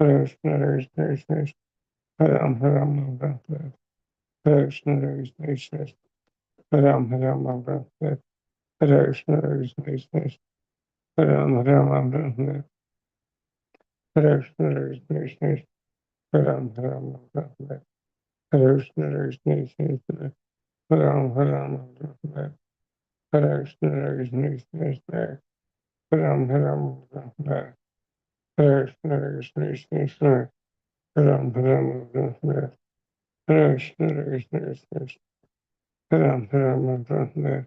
Hare Krishna, Hare Krishna, Hare Ram, Hare Ram, Hare Krishna, Hare Krishna, Hare Ram, Hare Ram, Hare Krishna, Hare Krishna, Hare Ram, Hare Ram, Hare Krishna, Hare Krishna, Hare Ram, Hare Ram, Hare Krishna, Hare Krishna, Hare Ram, Hare Ram, Hare Krishna, Hare Krishna, Hare Ram, Hare Ram, Hare Krishna, Hare Krishna, Hare Ram, Hare Ram, Hare Krishna, Hare Krishna, Hare Ram, Hare Ram,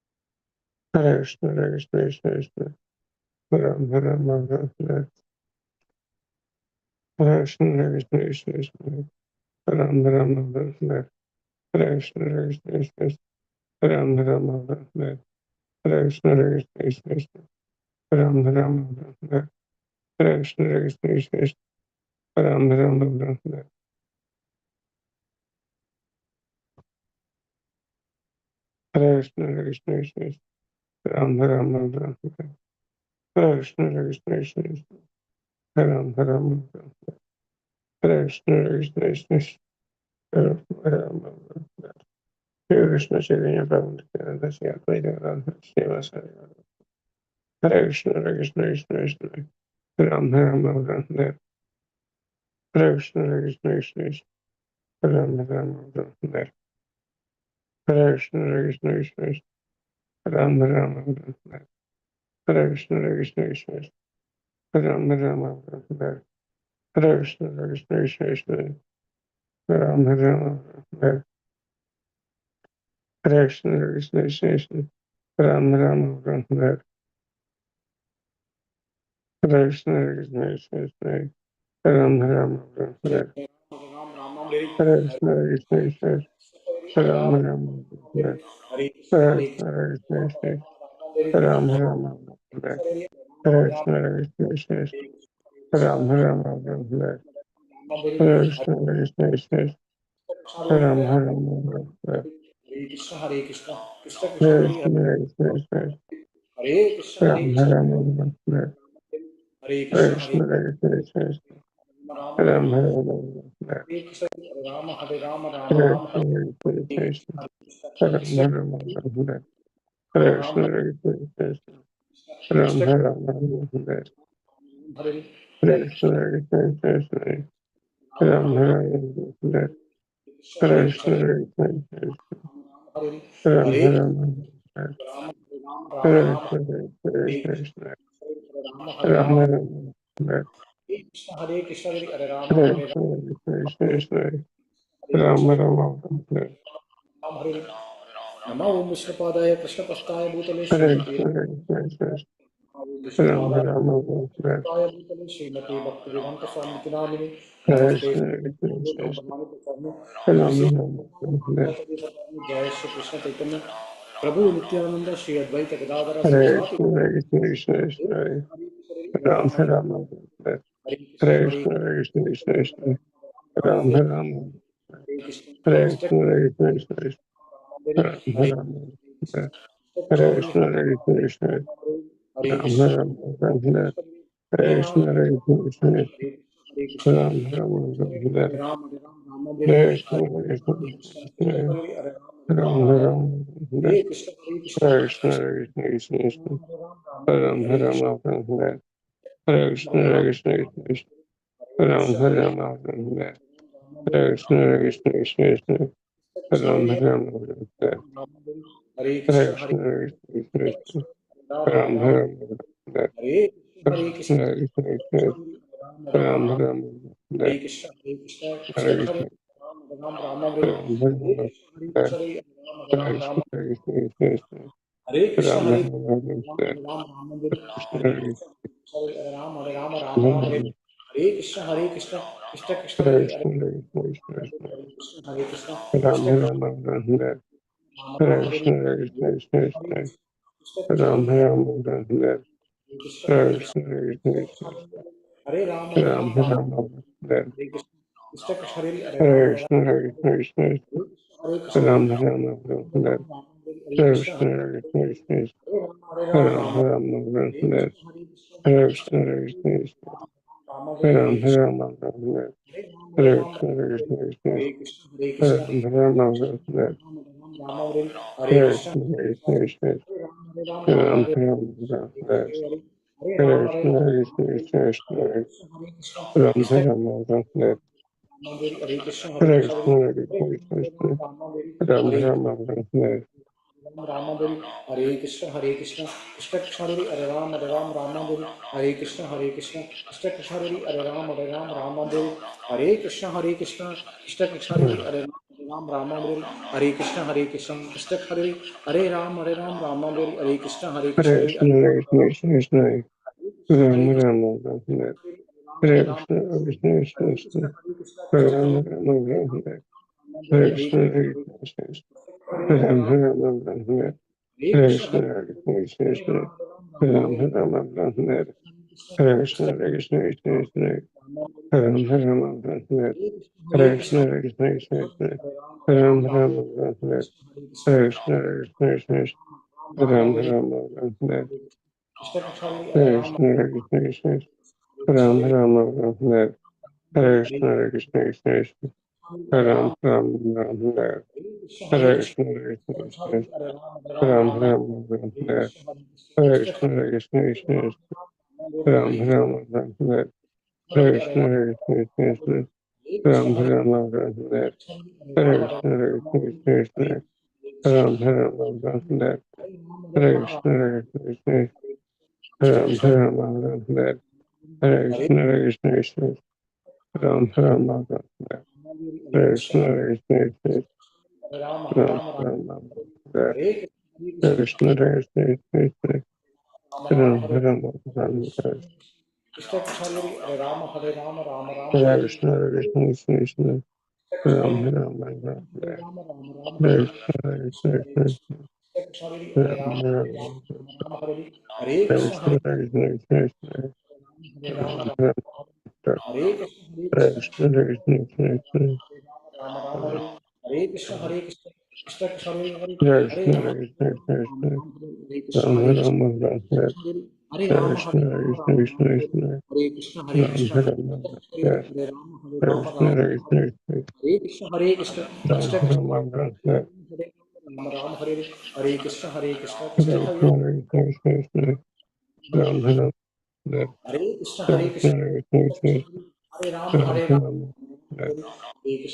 Hare Krishna, Hare Krishna, Krishna Krishna, Hare Ram, Hare Ram, Ram Ram, Hare Krishna, Hare Krishna, Krishna Krishna, Hare Ram, Hare Ram, Ram Ram, Hare Krishna, Hare Krishna, Krishna Krishna, Hare Ram, Hare Ram, Ram Ram, Hare Krishna, Hare Krishna, Krishna Krishna, Hare Ram, Hare Ram, Ram Ram, Hare Krishna, Hare Krishna, Krishna Krishna, Hare Ram, Hare Ram, Ram Ram, Hare Krishna, Hare Krishna, Krishna Krishna, Hare Ram, Hare Ram, Ram Ram, Hare Krishna, Hare Krishna, Krishna Krishna, Hare Ram, Hare Ram, Ram Ram, Hare Krishna, Hare Krishna, Krishna Krishna, Hare Ram, Hare Ram, Ram Ram, Hare Krishna, Chaitanya Prabhu Nityananda, Shri Advaita Radha, Srivasari Radha, Hare Krishna, Hare Krishna, Krishna Krishna, Hare Ram, Hare Ram, Ram Ram, Hare Krishna, Hare Krishna, Krishna Krishna, Hare Ram, Hare Ram, Ram Ram, Hare Krishna, Hare Krishna, Krishna Krishna, Hare Ram, Hare Ram, Ram Ram, Hare Krishna, Hare Krishna, Krishna Krishna, Hare Ram, Hare Ram, Ram Ram, Hare Krishna, Hare Krishna, Krishna Krishna, Hare Ram, Hare Ram, Ram Ram, Hare Krishna, Hare Krishna, Krishna Krishna, Hare Ram, Hare Ram, Ram Ram, Hare Krishna, Hare Krishna, Krishna Krishna, Hare Ram, Hare Ram, Ram Ram, Hare Krishna, Hare Krishna, Krishna Hare Ram, Hare Ram, Ram Hare Krishna, Hare Krishna, Krishna Hare Ram, Hare Ram, Ram Hare Krishna, Hare Krishna, Krishna Hare Ram, Hare Ram, Ram Hare Krishna, Hare Krishna, Krishna Hare Ram, Hare Ram, Ram Hare Krishna, Krishna Krishna Hare Hare Krishna, Hare Krishna, Krishna Hare Krishna, Hare Hare Ram, Krishna, Hare Ram, Ram Hare Hare Krishna, Krishna, Hare Krishna, Krishna Rama Hare Hare Ram, Hare Rama, Ram, Hare Krishna, Hare Rama, Hare Rama, Rama Hare Rama, Krishna, Hare Krishna, Krishna Hare Ram, Krishna Hare Ram, Hare Krishna, Rama, Hare Krishna, Hare Ram, Krishna Hare Ram, Hare Hare Krishna, Hare Krishna, Hare Rama, Ram, Hare Rama, Hare Ram, Krishna Hare Hare Krishna, Krishna, Hare Krishna, Hare Hare Ram, Hare Hare Ram, Rama, Rama Hare Rama, Krishna, Hare Hare Krishna, Rama, Hare Hare Ram, Rama, Hare Ram, Hare Krishna, Hare Krishna, Hare Rama, Hare Hare Rama, Krishna, Hare Krishna, Hare Ram, Krishna, Hare Hare नमो ओम विष्णुपादाय कृष्णपस्ताय भूतले Hare श्रीमते Krishna, Hare Krishna, ओम Ram, विष्णुपादाय Hare कृष्णपस्ताय भूतले श्रीमते भक्तिवेदांत स्वामी नामिने Hare नमस्ते Krishna, Hare Krishna, ब्रह्मवाणी प्रचारणे Ram, विशेष Hare जय श्री कृष्ण चैतन्य प्रभु Nityanand Shri Advaita Gadadhar Hare श्रीवासादि Krishna, Hare Krishna, Hare Ram, Hare Hare Krishna Hare Hare Krishna, Hare Krishna, Ram Ram, Hare Hare Krishna Hare Krishna Krishna, Hare Krishna, Hare Ram, Hare Hare Krishna Hare Hare Krishna, Hare Krishna, Hare Ram, Krishna Hare Hare Hare Ram Krishna, Hare Krishna, Hare Krishna Ram, Hare Hare Ram Ram Hare Hare Hare Krishna, Hare Krishna Krishna Krishna, Hare Ram, Hare Hare Hare Krishna Hare Krishna Hare Krishna, Hare Krishna, Ram, Hare Krishna Hare Hare Krishna, Hare Hare Ram Krishna, Hare Ram, Krishna Hare Hare Ram Hare Krishna, Hare Krishna, Krishna Ram, Hare Hare Hare Hare Krishna Hare Krishna, Hare Krishna, Ram Hare Ram, Ram Hare Hare Krishna Hare Krishna Krishna, Ram Ram, Ram Hare Hare Krishna Krishna Hare Hare Krishna, Ram Ram Hare Ram, Hare Krishna Hare Hare Ram Krishna, Hare Krishna, Hare Krishna Ram, Hare Hare Ram Hare Krishna, Hare Hare Krishna Hare Ram Ram Ram Hare Krishna, Hare Krishna Krishna Krishna Hare Hare Krishna, Hare Krishna Hare Krishna Ram, Krishna Ram Hare Hare Krishna, Hare Hare Krishna, Krishna Krishna Ram, Hare Hare Krishna Hare Krishna Krishna, Hare Hare Ram, Ram Hare Hare Krishna Krishna Hare Hare Krishna, Hare Krishna, Hare Krishna Ram, Hare Hare Hare Krishna Krishna, Hare Krishna, Hare Ram, Ram Hare Hare Krishna Hare Krishna Hare Krishna Krishna, Hare Krishna, Ram Hare Ram, Krishna Hare Hare Hare Ram Krishna, Hare Krishna, Hare Krishna Hare Krishna Ram, Hare Ram Hare Hare Krishna Krishna, Hare Krishna, Hare Ram Ram, Hare Hare Hare Hare Ram Hare Krishna, Hare Krishna, Hare Krishna Ram, Krishna Hare Hare Krishna Hare Hare Krishna Krishna, Hare Krishna, Ram, Hare Hare Ram Hare Krishna Krishna Krishna Hare Hare Ram Hare Krishna Krishna Krishna Hare Hare Ram Ram Hare Krishna Krishna Krishna Hare Hare Ram Rama Hare Krishna Krishna Hare Hare Ram Ram Hare Krishna Hare Hare Krishna, Hare Krishna, Krishna Krishna, Hare Ram Krishna Ram Hare Hare Hare Ram Krishna, Krishna Krishna, Krishna Krishna Ram Ram Hare Hare Krishna, Hare Krishna, Ram Hare Hare Hare Krishna Krishna, Hare Krishna, Krishna Ram Hare Hare Krishna, Hare Krishna, Krishna Ram Hare Krishna, Hare Krishna, Krishna Ram Hare Krishna, Hare Krishna, Krishna Ram Hare Krishna, Hare Krishna, Krishna Ram Hare Krishna, Hare Krishna, Krishna Ram Hare Krishna, Hare Krishna, Ram Hare Krishna, Hare Krishna, Krishna Ram Hare Krishna, Hare Krishna, Ram Hare Krishna, Hare Krishna, Ram Hare Krishna, Hare Krishna, Ram Hare Krishna, Hare Krishna, Ram Hare Krishna, Hare Krishna, Ram Hare Krishna, Hare Krishna, Ram Hare Rama Hare Krishna, Hare Krishna, Krishna Ram Hare Rama Hare Krishna, Hare Hare Rama Hare Krishna Krishna, Hare Krishna, Hare Rama Hare Krishna Hare Krishna,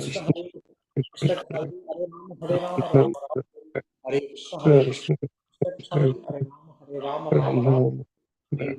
Hare Krishna, Hare Krishna Krishna Krishna Hare Hare Krishna, Rama Hare Krishna,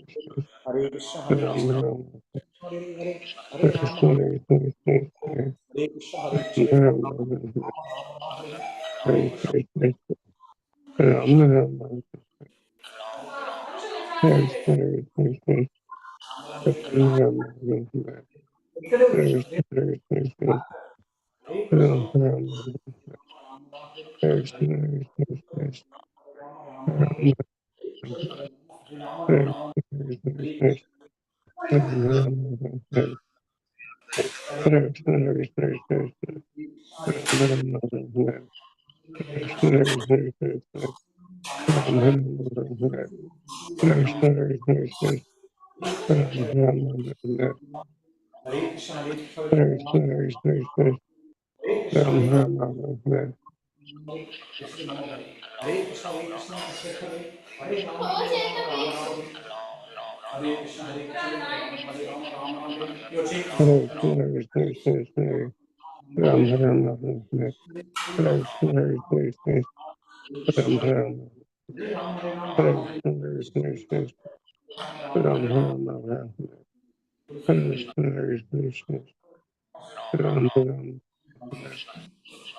Hare Krishna Ram Hare Krishna Hare Hare Hare Rama Krishna, Hare Krishna, Krishna Hare Ram Krishna Hare Hare Hare Krishna, Hare Krishna, Hare Krishna Ram Krishna Hare Hare Krishna Krishna Hare Hare Krishna, Ram Hare Hare Krishna Hare Krishna Krishna, Hare Rama Ram Hare Hare Krishna Hare Krishna Krishna, Hare Rama Ram Hare Krishna Krishna Hare Rama Hare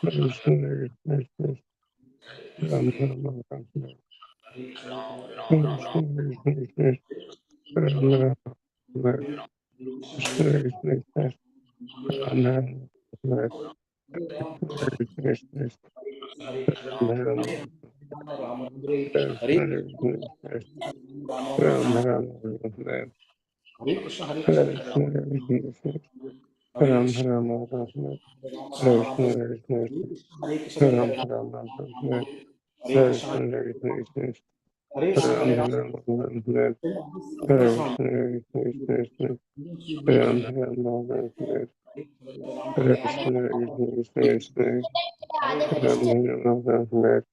Krishna Krishna Hare Rama Hare Krishna Rama Hare Krishna Krishna Hare Rama Hare Krishna Hare Rama Hare Krishna Krishna Hare Rama Hare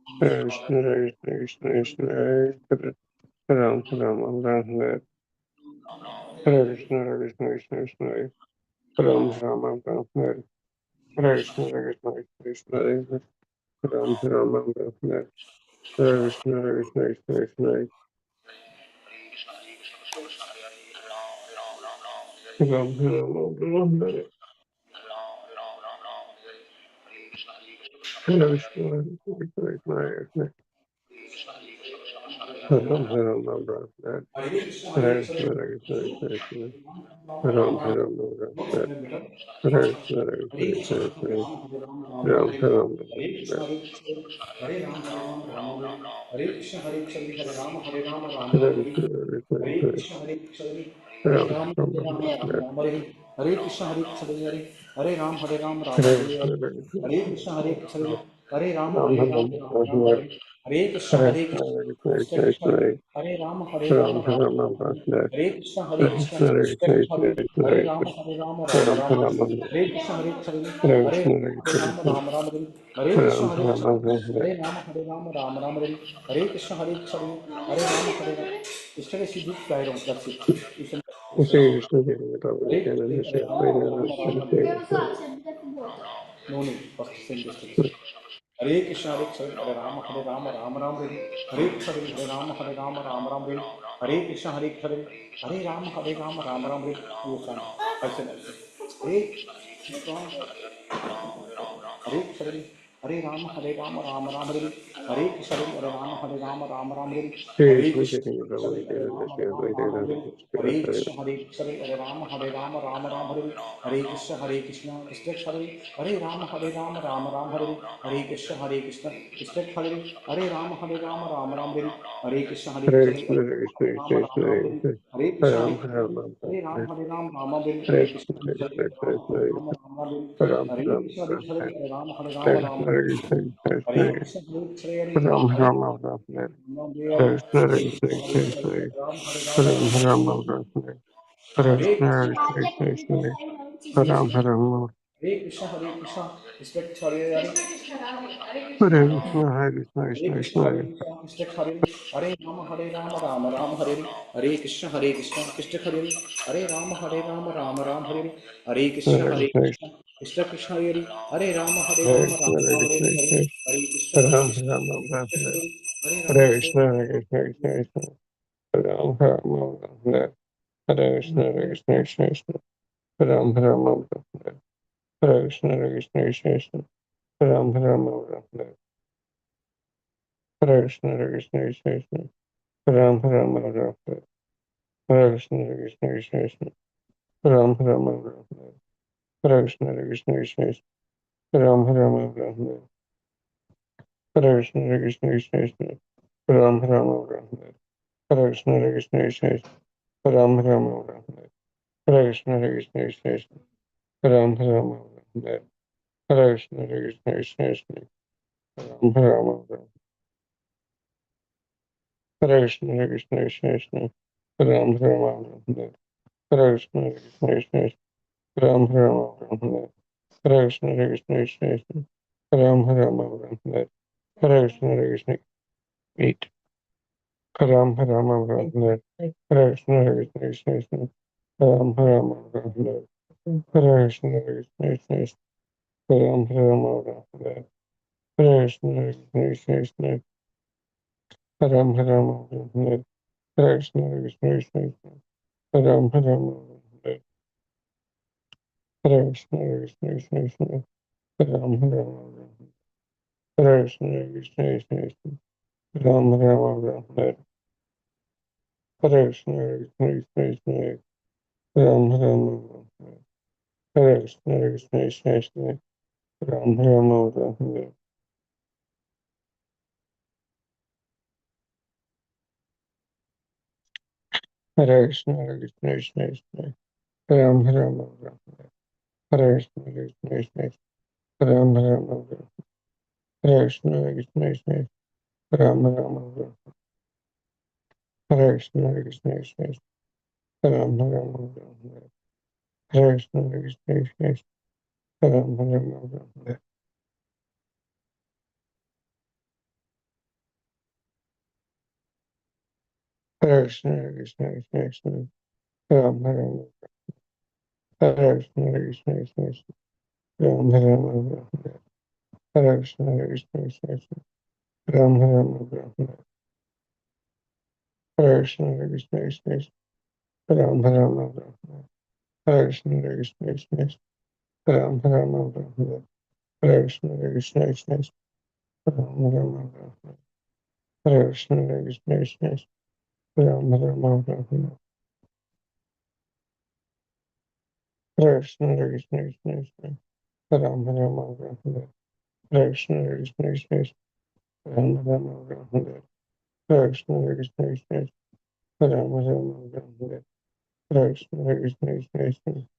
Krishna Hare Hare Krishna, Hare Krishna, Krishna Krishna, Ram Ram Ram Hare Krishna Krishna Krishna Ram Ram Ram Hare Krishna Krishna Krishna Ram Ram Ram Hare Krishna Krishna Ram Ram Ram Hare Hare Krishna, Hare Krishna, Krishna Krishna Krishna Ram Ram Ram. Ram Ram No Hare explain better. First, Krishna Hare Krishna Krishna, Hare Krishna Ram, Hare Ram, Ram Ram, Ram Hare Ram Hare Krishna, Ram Hare Krishna, Hare Ram, Hare Ram, Ram Ram, Hare Krishna, Hare Krishna, Hare Ram, Hare Ram, Ram Ram, Hare Hare Krishna Krishna, Hare Krishna, Hare Ram Ram, Ram Hare Ram, Ram Ram Ram, Hare Krishna, Hare Krishna, Hare Ram, Hare Ram, Ram Ram, Hare Hare Krishna, Hare Krishna, Hare Ram, Ram Hare Ram, Ram Ram Ram, Ram Hare Krishna, Hare Hare Krishna, Krishna Krishna, Hare Ram, Hare Ram, Ram Ram Ram Ram, Ram Hare Krishna, Hare Krishna, Krishna Krishna Krishna, Hare Ram, Krishna Hare Ram, Ram Ram Ram, Ram Hare Krishna, Hare Krishna, Hare Krishna Ram, Krishna Ram Ram, Hare Krishna, Ram Hare Ram Krishna, Ram Hare Ram, Hare Ram, Ram Ram, Hare Krishna, Hare Krishna, Hare Ram, Hare Ram. Yesterday she did fly wrong, that's it. You can Shri Krishna Devi Ram Hare Jana Krishna, Hare Hare Ram, Hare Ram, Ram Ram. No need, first same distance. Hare Krishna, Hare Krishna, Hare Ram, Ram Ram, Hare Krishna, Hare Ram, Hare Ram, Ram Ram, Hare Krishna, Hare Krishna, Hare Ram, Hare Ram, Ram Ram, you can. I said, Hare Krishna, Hare Krishna, Hare Ram, Hare Ram, Ram Ram, Hare Krishna, Hare Ram, Hare Ram, Ram Ram, Hare Krishna Krishna, Devi Ram Hare Jana Ram, Hare Hare Ram, Ram Ram, Hare Hare Krishna, Hare Krishna, Hare Ram, Hare Ram, Ram Ram, Hare Krishna, Hare Krishna, Krishna Hare, Hare Ram, Hare Ram, Ram Ram, Hare Krishna, Hare Krishna, Krishna Hare, Hare Ram, Hare Ram, Ram Ram, Hare Krishna, Hare Hare Krishna, Krishna Krishna Hare Ram, Krishna Ram Ram, Krishna Hare Krishna, Ram Hare Ram Hare Ram, Ram Hare Ram, Rama Devi, Hare Hare Krishna, Krishna Hare Krishna Ram, Hare Krishna Ram, Rama Devi, Ram Hare Ram Krishna, Hare Krishna, Ram Hare Ram, Hare Ram, Krishna Rama Devi, Krishna Hare Krishna Krishna, Hare Krishna, Ram Hare Ram Ram Ram, Krishna Hare Krishna Krishna, Krishna Hare Ram, Hare Ram, Ram Rama Ram Devi, Ram Hare Krishna Krishna, Krishna Krishna yes, Ram Ram Hare Krishna, Hare Krishna, respect Hare Hare, Hare Krishna Hare Krishna Hare Krishna Krishna, Hare Krishna Krishna, Krishna Hare, Hare Rama, Hare Rama, Rama Rama, Hare Hare Krishna, Hare Krishna, Krishna Hare, Hare Rama, Hare Rama, Rama Rama, Hare Krishna, Hare Hare Krishna Krishna, Krishna Krishna Hare, Hare Rama, Hare Hare Rama, Krishna Rama Hare Rama, Krishna Krishna Hare Krishna, Hare Ram Krishna, Ram Ram Krishna Hare, Hare Rama, Hare Hare Krishna Hare Krishna Krishna Ram Ram Ram Hare Krishna Hare Krishna Krishna Ram Ram Ram Hare Krishna Hare Krishna Krishna Ram Ram Ram Hare Krishna Hare Krishna Krishna Ram Ram Ram Hare Krishna Hare Krishna Krishna Ram Ram Ram Hare Krishna Hare Krishna Krishna Ram Ram Ram Hare Krishna Hare Krishna Krishna Ram Ram Ram Hare Krishna Hare Krishna Krishna Ram Ram Ram Hare Krishna Hare Krishna Krishna Ram Ram Ram Hare Krishna Hare Krishna Krishna Ram Ram Ram Hare Krishna Hare Krishna Krishna Ram Ram Ram Hare Krishna Hare Krishna Krishna Ram Ram Ram Hare Krishna Hare Krishna Krishna Ram Ram Ram Hare Krishna Hare Krishna 8 Ram Ram Ram Hare Krishna Hare Krishna Krishna Ram Ram Ram Hare Krishna Hare Krishna Ram Ram Ram Hare Krishna Hare Krishna Ram Ram Ram Hare Krishna Hare Krishna Ram Ram Hare Krishna Hare Krishna Ram Ram Hare Krishna Hare Krishna Ram Ram Hare Krishna Hare Krishna Ram Ram Hare Krishna Hare Krishna Ram Ram Hare Krishna Hare Krishna Ram Ram Hare Krishna Hare Krishna Ram Ram Hare Krishna Hare Krishna Ram Ram Hare Krishna Hare Krishna Ram Ram Hare Krishna Hare Krishna Ram Ram Hare Krishna Hare Krishna Ram Ram Hare Krishna, Hare Krishna, Krishna Krishna, Ram Ram, Hare Krishna, Hare Krishna, Krishna Krishna, Ram Ram, Hare Krishna, Hare Krishna, Krishna Krishna, Ram Ram, Hare Krishna, Hare Krishna, Krishna Krishna, Ram Ram, Hare Krishna, Hare Krishna, Krishna Krishna, Ram Ram, Hare Krishna, Hare Krishna, Krishna Krishna, Ram Ram, Hare Krishna, Hare Krishna, Krishna Krishna, Ram Ram, Hare Krishna, Hare Krishna, Krishna Krishna, Ram Ram, Hare Krishna, Hare Krishna, Krishna Krishna,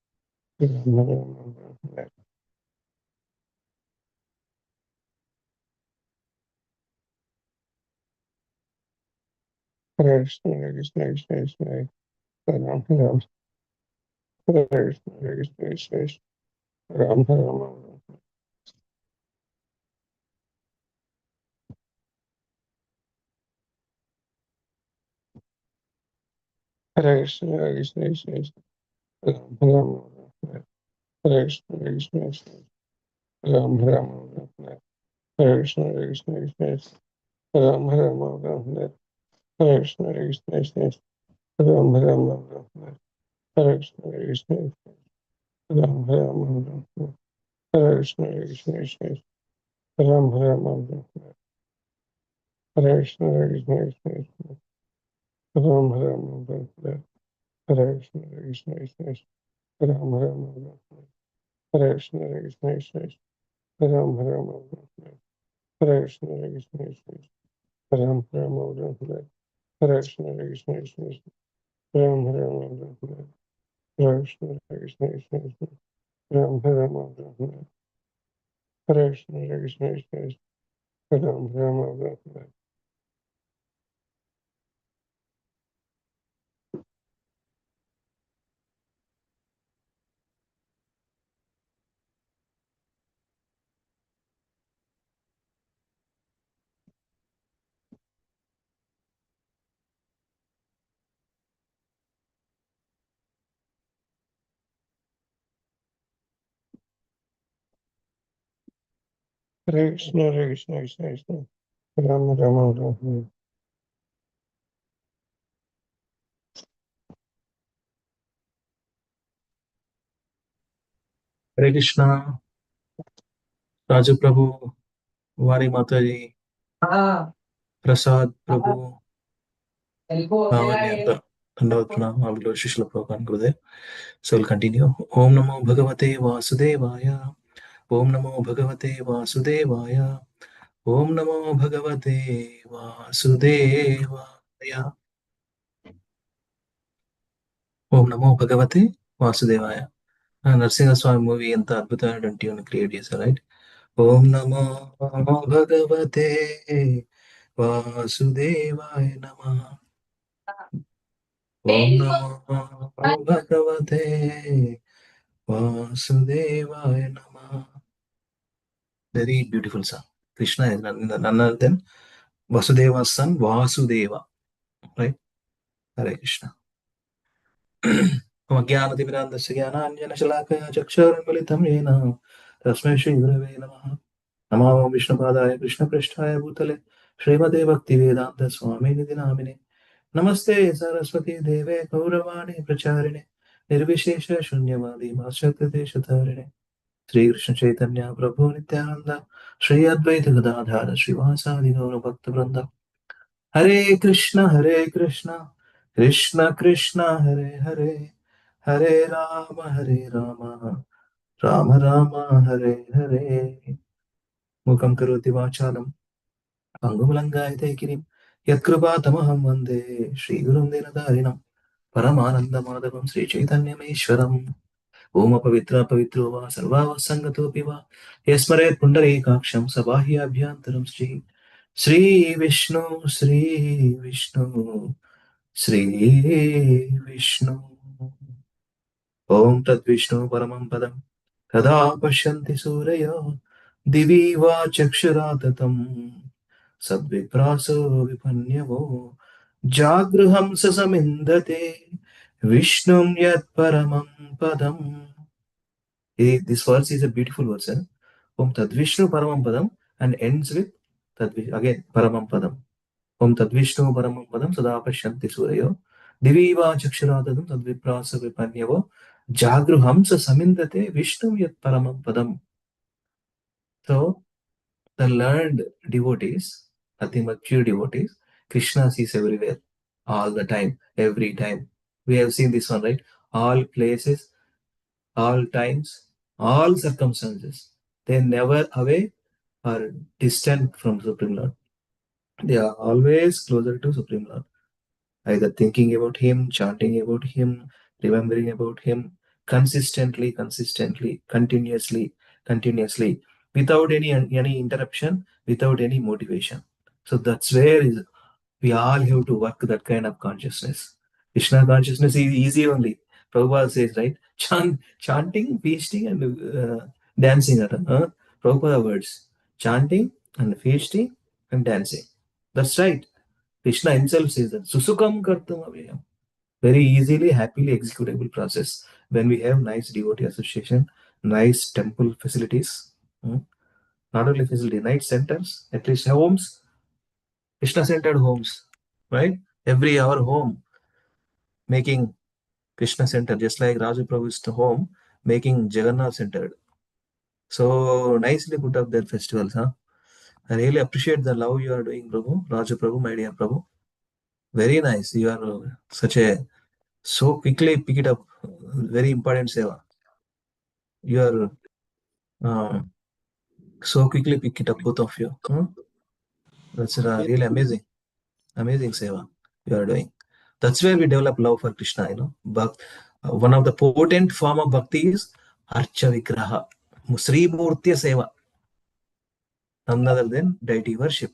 Ram Ram, Hare Krishna, Hare Krishna, Krishna Krishna, Ram Ram, Hare Krishna, Hare Krishna, Krishna Krishna, Ram Ram, Hare Krishna, Hare Krishna, Krishna Krishna, Ram Ram, Hare Krishna, Hare Krishna, Krishna Krishna, Ram Ram, Hare Krishna, Hare Krishna, Krishna Ram Ram, Hare Krishna, Hare Krishna, Krishna Krishna, Ram Ram, Hare Krishna, Hare Krishna, Krishna Krishna, Ram Ram, Hare Krishna, Hare Krishna, Ram Ram, Hare Krishna, Hare Krishna, Krishna Krishna, Ram Ram, Hare Krishna, Hare Krishna, Krishna Krishna, Ram Ram, Hare Krishna, Hare Krishna, Krishna Krishna, Ram Ram, Hare Krishna, Hare Krishna, Krishna Krishna, Ram Ram, Hare Krishna, Hare Krishna, Krishna Krishna, Ram Ram, Hare Krishna, Hare Krishna, Krishna Krishna, Ram Ram, Hare Krishna, Hare Krishna, Krishna Krishna, Ram Ram, Hare Krishna, Hare Krishna, Krishna Krishna, Ram Ram, Hare Krishna, Hare Krishna, Krishna Krishna, Ram Ram, हरे कृष्णा राजू प्रभु वाणी माता जी प्रसाद प्रभु लावण्य दंडवत प्रणाम आविलो शिशुल प्रभुपाद गुरुदेव. So we'll continue. Om Namo Bhagavate Vasudevaya. Om Namo Bhagavate Vasudevaya. Om Namo Bhagavate Vasudevaya. Om Namo Bhagavate Vasudevaya. Narasimha Swami movie ఎంత అద్భుతమైనటువంటి tune create చేశారు, right? ఓం నమో భగవతే వాసుదేవాయ నమః. ఓం నమో భగవతే వాసుదేవాయ నమః. Very beautiful song. Krishna is none other than Vasudeva's son, Vasudeva, right? Hare Krishna. ज्ञानतिमिरान्धस्य ज्ञानाञ्जनशलाकया चक्षुरुन्मिलितं येन तस्मै श्रीगुरवे नमः. नमो विष्णुपादाय कृष्णपृष्ठाय भूतले श्रीमते भक्तिवेदान्तस्वामिनिधि नामिने. नमस्ते सरस्वती देवे गौरवाणी प्रचारिणे निर्विशेष शून्यवादी माश्रितदेशधारिणे. श्रीकृष्ण चैतन्य प्रभु नित्यानंद श्री अद्वैत गदाधर श्रीवासादि गौर भक्तवृंद. हरे कृष्ण कृष्ण कृष्ण हरे हरे, हरे राम राम राम हरे हरे. मुखं करोति वाचालं अंगुलंगायते गिरिं यत्कृपातमहं वन्दे श्रीगुरुं दीनतारिणं परमानन्दमाधवं श्रीचैतन्यमीश्वरम्. ओम पवित्र पवित्रो वा सर्वावसंगतोऽपि वा यस्मरेत् पुण्डरीकाक्षं सबाह्याभ्यन्तरं श्री विष्णु श्री विष्णु. ओम तद्विष्णु परमं पदं तदा पश्यन्ति सूरयो दिवि वा चक्षुरा ततं सद्विप्रासो विपन्यवो जागृहं समिन्दते विष्णुं यत्परमं पदम्. This verse is a beautiful verse. Om Tadvishnu Paramam Padam and ends with again Paramam Padam. Om Tadvishnu Paramam Padam Sada Pashanti Surayo Diviva Chakshuradatam Tadviprasa Vipanyavo Jagru Hamsa Samindate Vishnu Yat Paramam Padam. So the learned devotees, nothing but pure devotees, Krishna sees everywhere, all the time, every time. We have seen this one, right? All places, all times, all circumstances. They never away or distant from Supreme Lord. They are always closer to Supreme Lord. Either thinking about Him, chanting about Him, remembering about Him, consistently, continuously, without any interruption, without any motivation. So that's where we all have to work that kind of consciousness. Krishna consciousness is easy only. Prabhupada says, right? Chanting, feasting, and dancing. Prabhupada words. Chanting and feasting and dancing. That's right. Krishna himself says that. Susukam kartum avayam. Very easily, happily executable process when we have nice devotee association, nice temple facilities. Not only facility, night centers, at least homes, Krishna-centered homes, right? Every our home making Krishna center, just like Raju Prabhu's home making Jagannath centered. So nicely put up their festivals, huh? I really appreciate the love you are doing, Prabhu, Raju Prabhu, my dear Prabhu. Very nice. You are such a so quickly pick it up. Very important seva. You are so quickly pick it up, both of you. Huh? That's really amazing. Amazing seva you are doing. That's where we develop love for Krishna, But one of the potent form of bhakti is Archa Vigraha, Sri Murtya Seva, none other than deity worship.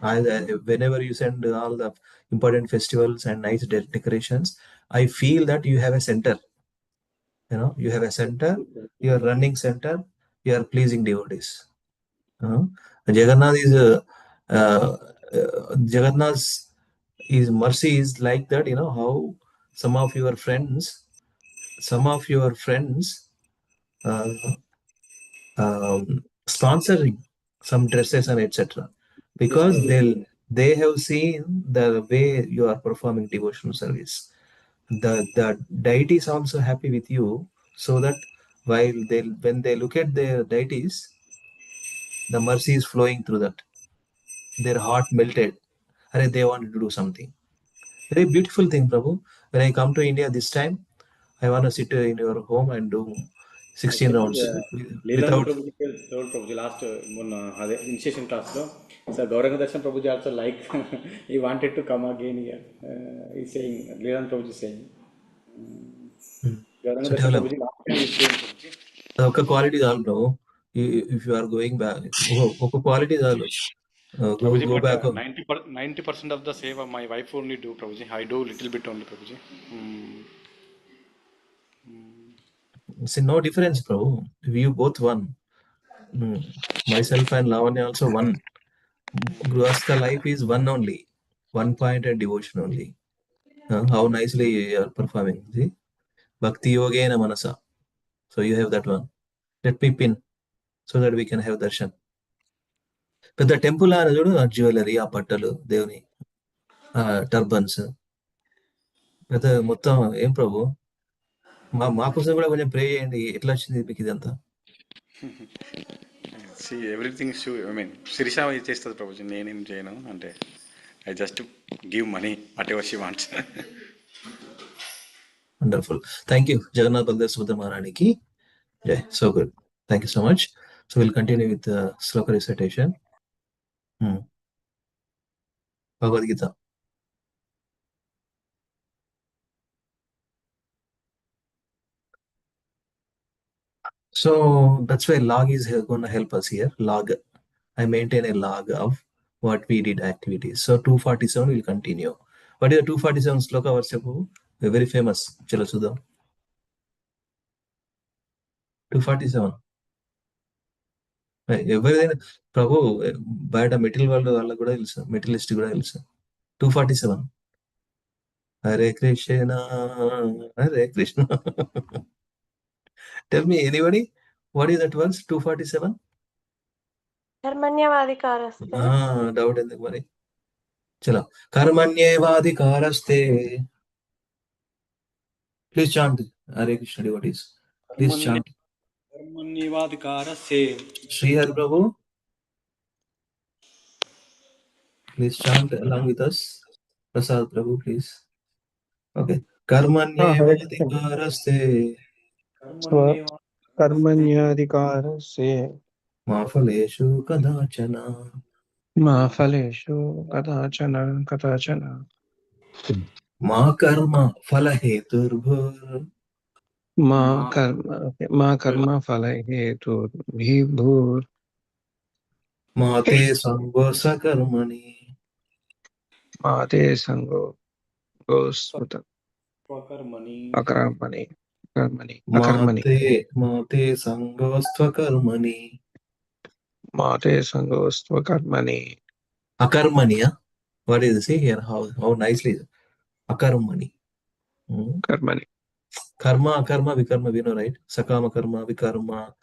Whenever you send all the important festivals and nice decorations, I feel that you have a center. You have a center, you are running center, you are pleasing devotees. Uh, Jagannath is Jagannath's his mercy is like that. How some of your friends, uh, sponsoring some dresses and etc. Yes, Because Prabhuji. they have seen the way you are performing devotional service. The deity is also happy with you, so that when they look at their deities, the mercy is flowing through that. Their heart melted. They wanted to do something. Very beautiful thing, Prabhu. When I come to India this time, I want to sit in your home and do 16 Actually, rounds Leelanand without. Prabhuji told Prabhuji last one initiation class. So Gauranga Darshan Prabhuji also like he wanted to come again here. He's saying Leelanand Prabhuji saying Gauranga So Darshan develop. Prabhuji last time he's saying Prabhuji. ఒక quality చాలు bro if you are going back ఒక quality చాలు Prabhuji, go but back 90% of the seva my wife only do Prabhuji. I do little bit only Prabhuji. It's no difference bro you both one myself and Lavanya also one grihastha life is one only one point and devotion only how nicely you are performing bhakti యోగేన మనస so you have that one let me pin so that we can have darshan పెద్ద temple అని చూడు ఆ jewellery ఆ బట్టలు దేవుని ఆ టర్బన్స్ పెద్ద మొత్తం ఏం ప్రభు మా కోసం కూడా కొంచెం ప్రే చేయండి ఎట్లా వచ్చింది మీకు ఇదంతా See, everything is I mean, Sirisha is చేస్తుంది Prabhuji. నేనేం చేయను అంటే I just give money whatever she wants. Wonderful thank you Jagannath Baldev Subhadra మహారాణికి జై so good thank you so much so will continue with shloka recitation Bhagavad Gita so that's why log is going to help us here. Log, I maintain a log of what we did activities. So 247 will continue. What is the 247 sloka వర్షపు very famous చలో చూద్దాం 247 ఎవరిదైనా ప్రభు బయట material world వాళ్ళకి కూడా తెలుసు materialist కూడా తెలుసు 247 Hare Krishna Hare Krishna Tell me, anybody, what is that verse? 247. कर्मण्यवाधिकारस्ते Doubt in the worry. Chalo. Karmanyevadhikaraste. Please chant. Hare Krishna devotees. Please chant. कर्मण्येवाधिकारस्ते Sri Hari Prabhu. Please chant along with us. Prasad Prabhu, please. Okay. Hare Krishna. Karmanyevadhikaraste. कर्मण्याधिकारस्य Ma phaleshu kadachana. मा फलेषु कदाचन कदाचन Ma karma phalaheturbhur. मा मा कर्म फलहेतुर्भिर्भूर् Ma te sango sakarmani. मा ते संगो गोस्मृत स्वकर्मणि अकर्मणि कर्मणि अकर्मणि Mate sangostva karmani. मा ते संगोस्त्व कर्मणि Akarmani, yeah? What is it? See here how nicely. Akarmani. कर्मणि Karma, akarma, vikarma, we know, right? Sakama karma, vikarma.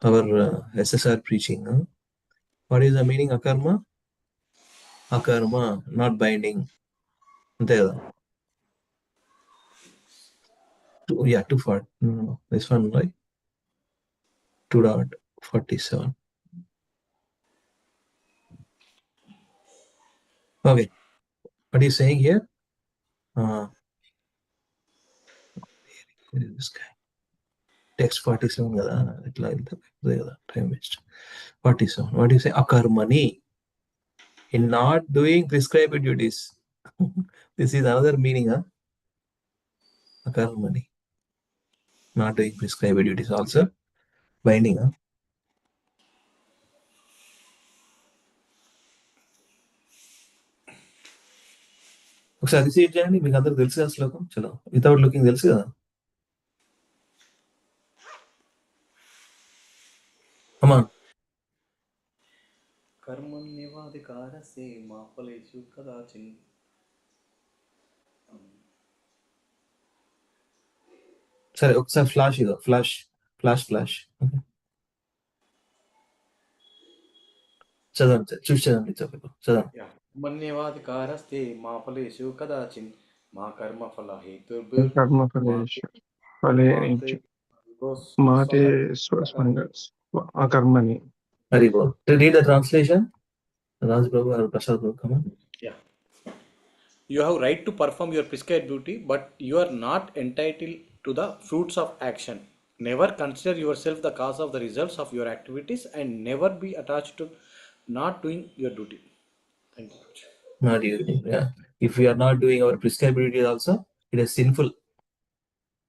Our SSR preaching. Huh? What is the meaning akarma? Akarma, not binding. There. Yeah, 240. No. This one, right? 2.47. Okay. What is saying here? Where is this guy? Text 47 కదా ఎట్లా వెళ్తే కదా time waste 47 what do you say akarmani in not doing prescribed duties. This is another meaning, huh? Akarmani, not doing prescribed duties also binding, huh? ఒకసారి receive చేయండి, మీకు అందరికి తెలుసు కదా శ్లోకం. చలో వితౌట్ లుకింగ్ తెలుసు కదా అమ్మా. कर्मण्येवाधिकारस्ते मा फलेषु कदाचिन् సరే ఒకసారి ఫ్లాష్ ఇదో ఫ్లాష్ చదవండి, చూసి చదవండి, చదవండి. कर्मण्येवाधिकारस्ते मा फलेषु कदाचिन् मा कर्मफलहेतुर्भुर् कर्म मा फलेषु मा ते फलेषु मा ते स्वकर्मणि अकर्मणि Very well. To read the translation, Raj Prabhu or Prasad Prabhu, come on. Yeah. You have right to perform your prescribed duty, but you are not entitled to the fruits of action. Never consider yourself the cause of the results of your activities and never be attached to not doing your duty. Thank you. Not using, yeah. If we are not doing our prescribed duties also, it is sinful.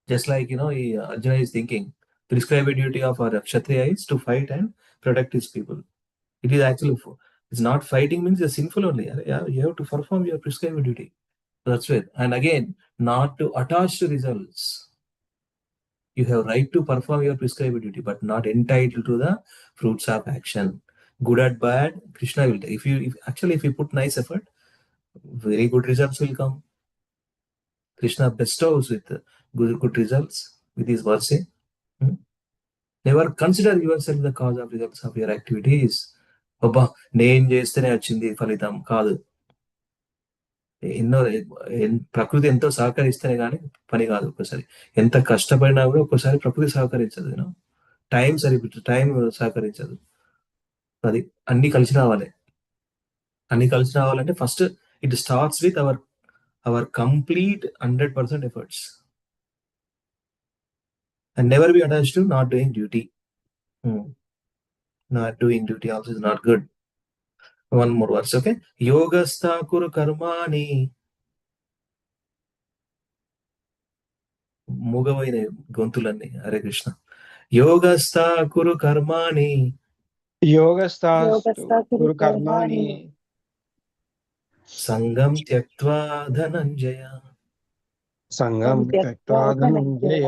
Just like, Arjuna is thinking, prescribed duty of our Kshatriya is to fight and protect his people. It is actually, it's not fighting means it's sinful only. Yeah, you have to perform your prescribed duty. That's it. And again, not to attach to results. You have right to perform your prescribed duty, but not entitled to the fruits of action. Good or bad, Krishna will. If you put nice effort, very good results will come. Krishna bestows with good results with his mercy. Never consider yourself the cause of results of your activities. అబ్బా నేను చేస్తేనే వచ్చింది ఫలితం కాదు. ఎన్నో ప్రకృతి ఎంతో సహకరిస్తేనే కానీ పని కాదు. ఒక్కసారి ఎంత కష్టపడినా కూడా ఒక్కసారి ప్రకృతి సహకరించదు. టైం సహకరించదు. అది అన్ని కలిసి రావాలంటే first it starts with our complete 100% efforts and never be attached to not doing duty. Not doing duty also is not good. One more verse, okay? Yogastha kuru karmani. మూగమైన గొంతులన్నీ హరే కృష్ణ. యోగస్థ కురు కర్మాణి योगस्तास्तु कुरु कर्माणि సంగం త్యక్త్వా ధనంజయ संगं त्यक्त्वा धनञ्जय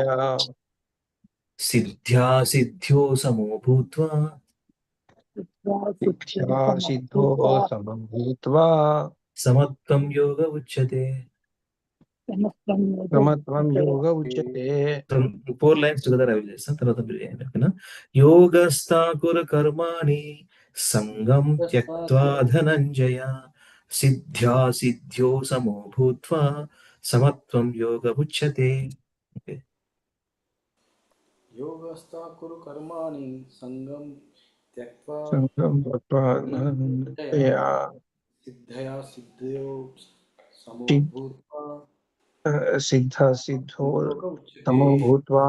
సిద్ధ్యా సిద్ధ్యో సమో భూత్వా सिद्ध्या सिद्धो समं भूत्वा సమత్వం యోగ ఉచ్యతే. సమత్వం యోగ ఉచ్యతే. From 4 lines together, I will listen. Yogasthakura karmani sangam tyaktva dhananjaya siddhya siddhyo samo bhutva samatvam yoga uchyate. Okay. योगस्था कुरु कर्माणि संगम त्यक्त्वा సంఘం త్యక్త్వా धनञ्जया सिद्धया सिद्धयो समो भूत्वा సిద్ధ సిద్ధో योग उच्यते. సమో భూత్వా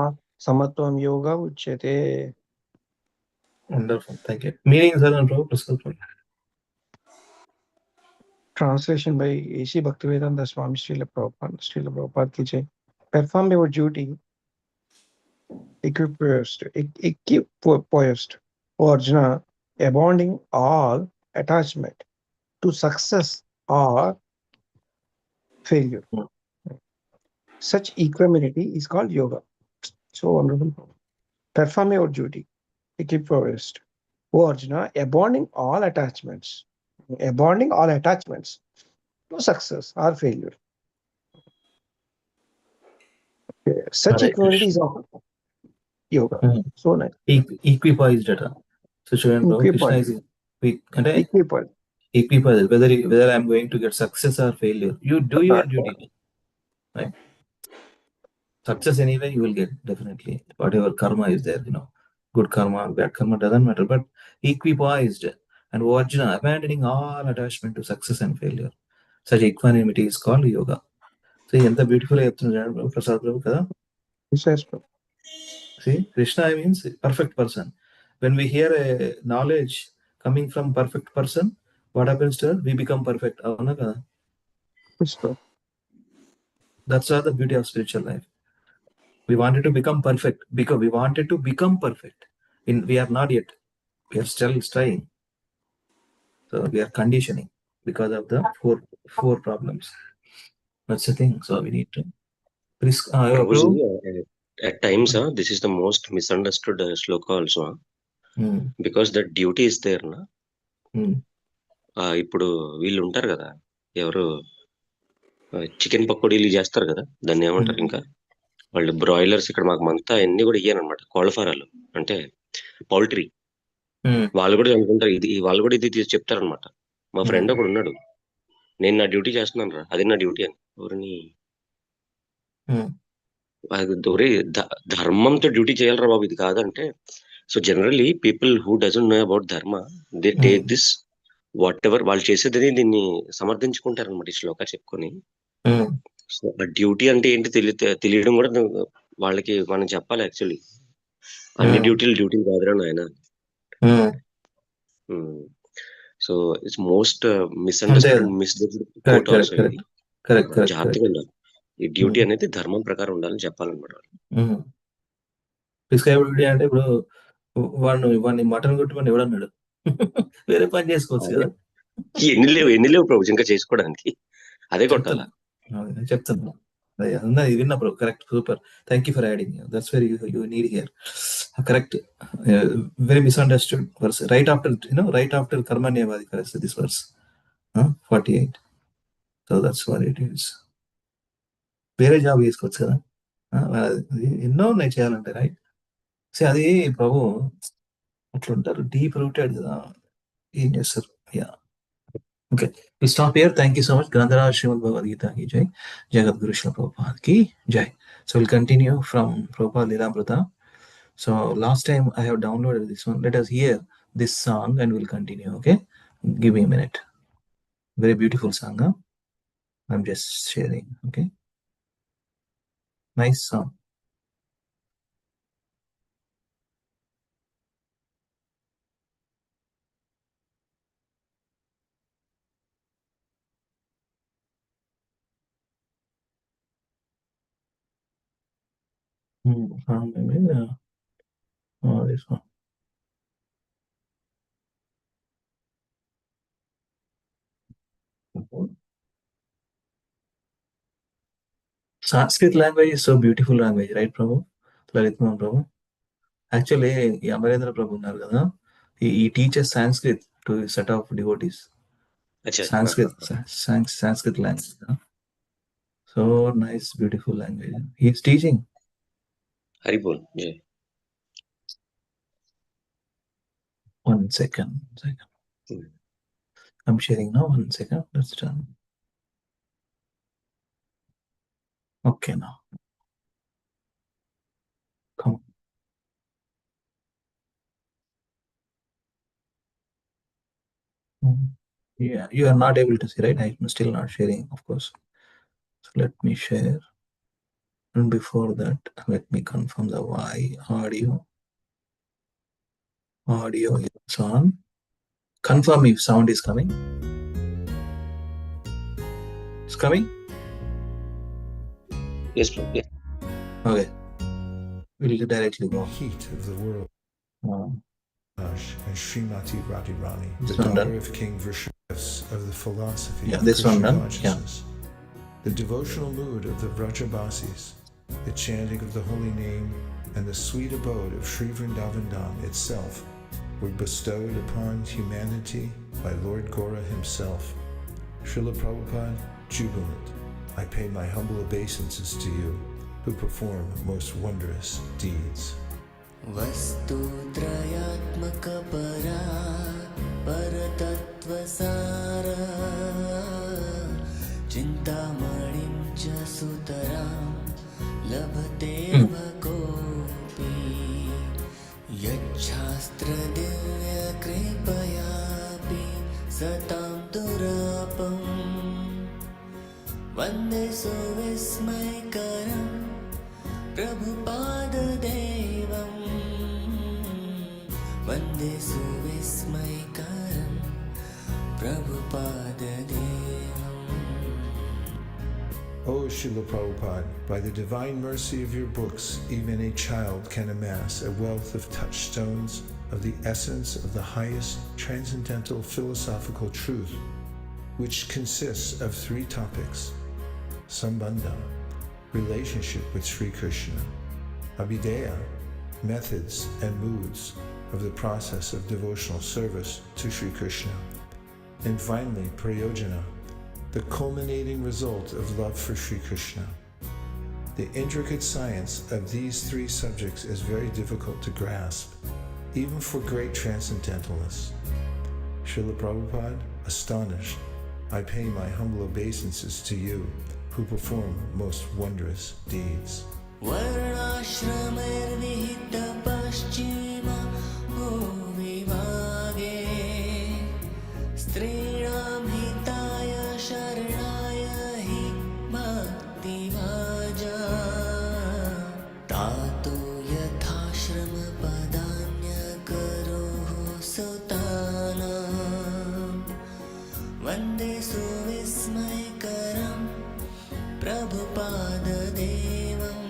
సమత్వం యోగ ఉచ్యతే. Wonderful. Thank you. Meaning, sir, and Translation by A.C. Bhaktivedanta Swami Srila Prabhupada. Srila Prabhupada ki jai. Perform your duty equipoised, O Arjuna, abandoning all attachment to success or failure. Such equanimity is called yoga. So wonderful. Perform your duty equipoised, O Arjuna, abandoning all attachments to success or failure. Such Hare equanimity is Krishna. also yoga. So nice. Equipoised data. So, Prabhu, Krishna is Equipoised. equipoised. Whether I'm going to get success or failure, you do your duty, right? Success anyway, you will get definitely. Whatever karma is there, good karma, bad karma doesn't matter. But equipoised and Arjuna, abandoning all attachment to success and failure. Such equanimity is called yoga. See, ఎంత beautiful చెప్తున్నారు ప్రసాద్ ప్రభు కదా. See, Krishna means perfect person. When we hear a knowledge coming from perfect person, what happens to us? We become perfect. అవునా కదా? That's all the beauty of spiritual life. We wanted to become perfect because we wanted to become perfect. We are not yet. We are still trying. So we are conditioning because of the four problems. That's the thing. So we need to. Prabhuji, at times, this is the most misunderstood shloka also. Because the duty is there. ఇప్పుడు వీళ్ళు ఉంటారు కదా, ఎవరు chicken పకోడీలు చేస్తారు కదా, దాన్ని ఏమంటారు ఇంకా, వాళ్ళు బ్రాయిలర్స్ ఇక్కడ మాకు మంతా అన్ని కూడా ఇయ్యానమాట, కోళ్ళఫారాలు అంటే పౌల్ట్రీ. వాళ్ళు కూడా అనుకుంటారు వాళ్ళు కూడా ఇది చెప్తారనమాట. మా ఫ్రెండ్ ఒకడు ఉన్నాడు, నేను నా డ్యూటీ చేస్తున్నాను రా, అది నా డ్యూటీ అని. ఎవరిని ధర్మంతో డ్యూటీ చేయాలరా బాబు, ఇది కాదంటే. So generally people who doesn't know about dharma, they take this whatever వాళ్ళు చేసేదని దీన్ని సమర్థించుకుంటారు అనమాట ఈ శ్లోక చెప్పుకొని. సో ఆ డ్యూటీ అంటే ఏంటి తెలియడం కూడా వాళ్ళకి మనం చెప్పాలి. యాక్చువల్లీ అన్ని డ్యూటీలు కాదురా నాయన. So it's most misunderstood quote also. ఇది జాగ్రత్తగా ఉండాలి. ఈ డ్యూటీ అనేది ధర్మం ప్రకారం ఉండాలని చెప్పాలన్నమాట. ప్రిస్క్రైబ్ డ్యూటీ అంటే ఇప్పుడు వాడిని మటన్ కొట్టుమని ఎవడన్నాడు? వేరే పని చేసుకోవచ్చు కదా. ఎన్ని లేవు ప్రభు ఇంకా చేసుకోవడానికి, అదే కొట్టాలా చెప్తున్నా. విన్నా Prabhu. Correct, super. Thank you for adding. That's very you need here. Correct. Very misunderstood verse. Right after కర్మణ్యవాది correct this verse 48. So that's what it is. వేరే జాబ్ చేసుకోవచ్చు కదా, ఎన్నో ఉన్నాయి చేయాలంటే, రైట్? సో అది ప్రభు అట్లుంటారు, డీప్ రూటెడ్ కదా, ఏం చేస్తారు. Yeah, okay, we stop here. Thank you so much. Grandharaj Srimad Bhagavad Gita ki jai. Jagat Guru Srila Prabhupada ki jai. So we'll continue from Prabhupada Lilamrita. So last time I have downloaded this one. Let us hear this song and we'll continue. Okay, give me a minute. Very beautiful song, huh? I'm just sharing. Okay, nice song. This one. Sanskrit language is so beautiful language, right, Prabhu? Lalitman Prabhu. Actually, Amarendra Prabhu unnaru kada, he teaches Sanskrit to a set of devotees. Sanskrit language. So So nice, beautiful language. He's teaching. Haribol, Jay. 1 second. I'm sharing now. 1 second. Let's done. Okay, now. Come. Yeah, you are not able to see, right? I'm still not sharing, of course. So let me share. And before that, let me confirm the Y audio. Audio is on. Confirm if sound is coming. It's coming? Yes, bro. Yeah. Okay. We'll directly go. Heat of the world. Um, And Srimati Radharani, This the one daughter done. of King Vrishabhas of the philosophy Yeah, of this one Krishna done. consciousness. The devotional mood of the Vrajabasis, the chanting of the holy name, and the sweet abode of Sri Vrindavan Dham itself were bestowed upon humanity by Lord Gora himself. Srila Prabhupada, jubilant, I pay my humble obeisances to you, who perform most wondrous deeds. वस्तुत्रयात्मकपरा परतत्त्वसारा चिन्तामणिं च सुतरां लभते भकोऽपि यच्छास्त्रदिव्यकृपयापि सतां दुरापं वन्दे सुविस्मयकरं प्रभुपाददेवम् वन्दे सुविस्मयकरं प्रभुपाददेवम्. O Srila Prabhupada, by the divine mercy of your books, even a child can amass a wealth of touchstones of the essence of the highest transcendental philosophical truth, which consists of 3 topics: Sambandha, relationship with Sri Krishna; Abhideya, methods and moods of the process of devotional service to Sri Krishna; and finally, Prayojana, the culminating result of love for Sri Krishna. The intricate science of these 3 subjects is very difficult to grasp, even for great transcendentalists. Srila Prabhupada, astonished, I pay my humble obeisances to you, who perform most wondrous deeds. वर्णाश्रमैर्विहितपश्चिम भूविभागे स्त्रीणां हिताय शरणाय हि भक्तिभाजा तातो यथाश्रमपदान्यकरोः सुतानां वन्दे सुविस्मयकरं प्रभुपाददेवं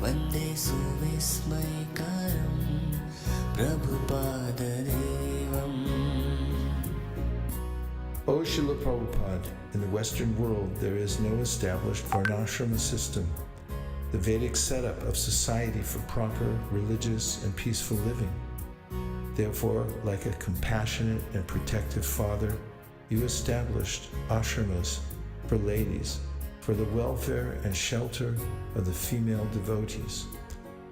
वन्दे सुविस्मयकरं प्रभुपाददेवम्. O Srila Prabhupada, in the Western world there is no established varnashrama system, the Vedic setup of society for proper, religious, and peaceful living. Therefore, like a compassionate and protective father, you established ashramas for ladies, for the welfare and shelter of the female devotees,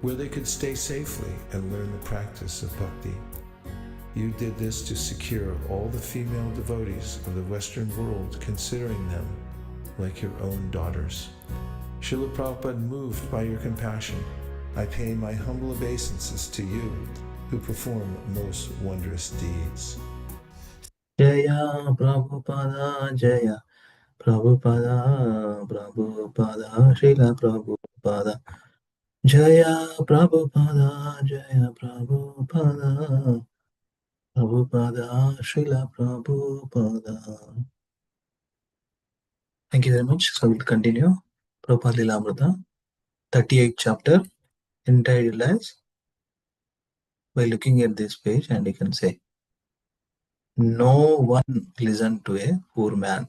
where they could stay safely and learn the practice of bhakti. You did this to secure all the female devotees of the Western world, considering them like your own daughters. Srila Prabhupada, moved by your compassion, I pay my humble obeisances to you, who perform most wondrous deeds. Jaya Prabhupada, Jaya Prabhupada, Prabhupada, Srila Prabhupada. Jaya Prabhupada, Jaya Prabhupada, Prabhupada, Srila Prabhupada. Thank you very much. So we'll continue. Prabhupada Lilamrita, 38th chapter, entire lives. By looking at this page, and you can say, no one listened to a poor man.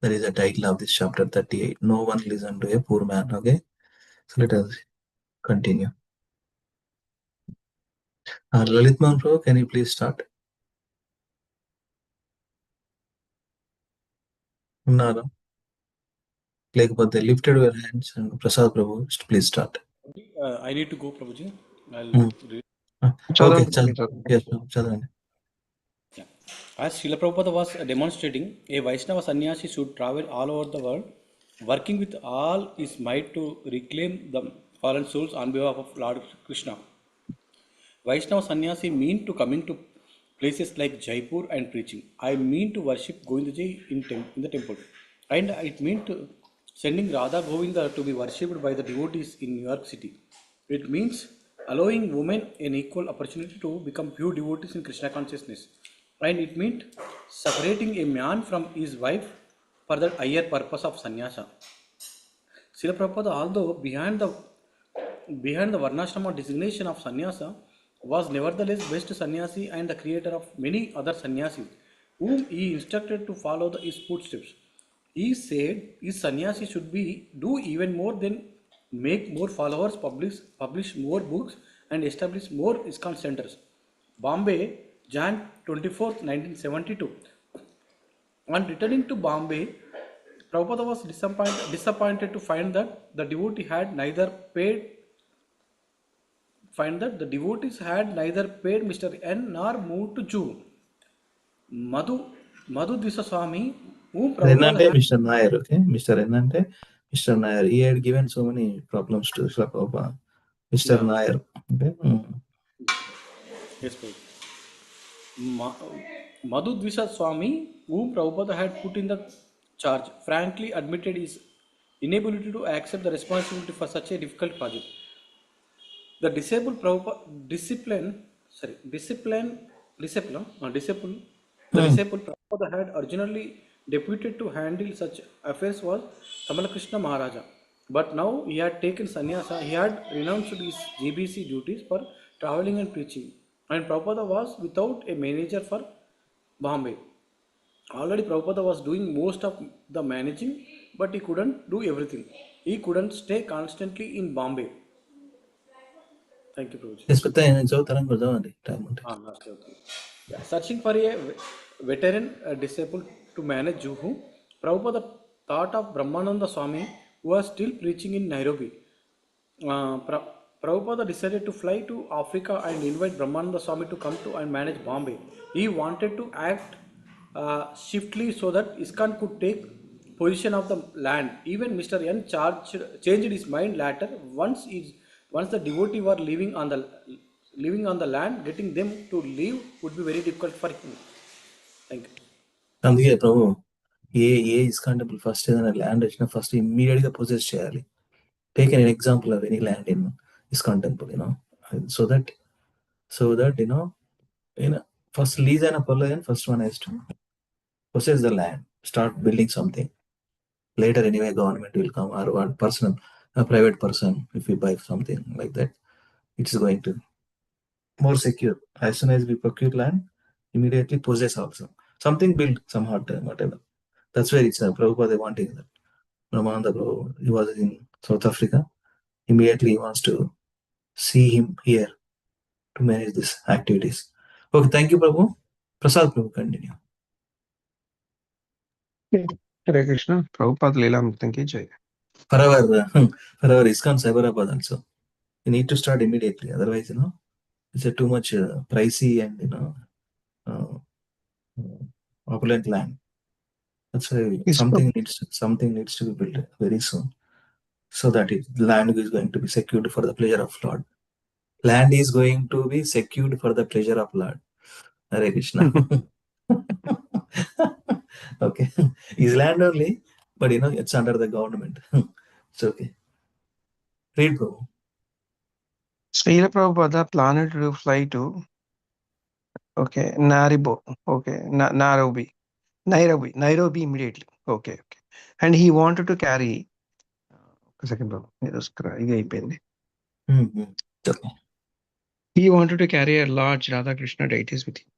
That is the title of this chapter 38. No one listened to a poor man. Okay, so let us continue. Lalit Manpro, can you please start? ఉన్నారా? లేకపోతే lifted your hands and Prasad Prabhu please start. I need to go, Prabhuji. I'll read. Okay చదవండి చదవండి. Yeah. As Srila Prabhupada was demonstrating, a Vaishnava sannyasi should travel all over the world, working with all his might to reclaim the fallen souls on behalf of Lord Krishna. Vaishnava sannyasi mean to coming to places like Jaipur and preaching. I mean to worship Govindaji in the temple. And it means to sending Radha Govinda to be worshipped by the devotees in New York City. It means allowing women an equal opportunity to become pure devotees in Krishna consciousness. And it meant separating a man from his wife for the higher purpose of sannyasa. Srila Prabhupada, although behind the Varnashrama designation of sannyasa, was nevertheless best sannyasi and the creator of many other sannyasis, whom he instructed to follow his footsteps. He said his sannyasi should be do even more than make more followers, publish more books, and establish more ISKCON centers. Bombay, Jan 24th, 1972. On returning to Bombay, Prabhupada was disappointed to find that the devotees had neither paid Mr. N nor moved to Jew. Madhu Disaswamy, whom N Prabhupada అంటే had. Mister Nair. Okay, mister N అంటే mister Nair. He had given so many problems to Srila Prabhupada. Mister Yeah. Nair. Okay. Yes, please. Madhu Swami, whom Prabhupada had put in the charge, frankly admitted his inability to accept the responsibility for such a difficult project. The disabled Prabhupada had originally deputed to handle such affairs was Kamalakrishna Maharaja. But now he had taken sannyasa, he had renounced his GBC duties for traveling and preaching. And Prabhupada was without a manager for Bombay. Already Prabhupada was doing most of the managing, but he couldn't do everything. He couldn't stay constantly in Bombay. Thank you, Prabhuji. నేను చదువుతాను కదా అండి time ఉంటే. Yeah. Searching for a veteran disciple to manage Juhu, Prabhupada thought of Brahmananda Swami, who was still preaching in Nairobi. Prabhupada decided to fly to Africa and invite Brahmananda Swami to come to and manage Bombay. He wanted to act swiftly so that ISKCON could take position of the land. Even Mr. N changed his mind later. Once the devotee were living on the land, getting them to leave would be very difficult for him. Thank you. అందుకే ప్రభు ఏ ISKCON temple first ఏదైనా land వచ్చినా first immediate గా possess చేయాలి. Take an example of any land in ISKCON temple, so that first lease అయినా పర్లేదు, first one has to possess the land, start building something. Later anyway government will come, or one person, a private person, if we buy something like that, it's going to more secure. As soon as we procure land, immediately possess also something, build some hut, whatever. That's where it's Prabhupada wanting that. Ramananda Prabhu, he was in South Africa, immediately he wants to see him here to manage these activities. Okay, thank you Prabhu. Prasad Prabhu, continue. Hare Krishna. Prabhupada లీలామృతంకి జై. For our ISKCON Cyberabad also, you need to start immediately. Otherwise, it's a too much pricey and opulent land. That's why something needs to be built very soon, so that land is going to be secured for the pleasure of Lord. Land is going to be secured for the pleasure of Lord. Hare Krishna. Okay, is land only, but it's under the government. It's okay. Read, Prabhu. Srila Prabhupada planned to fly to Nairobi immediately. Okay. And he wanted to carry He wanted to carry a large Radha Krishna deities with him.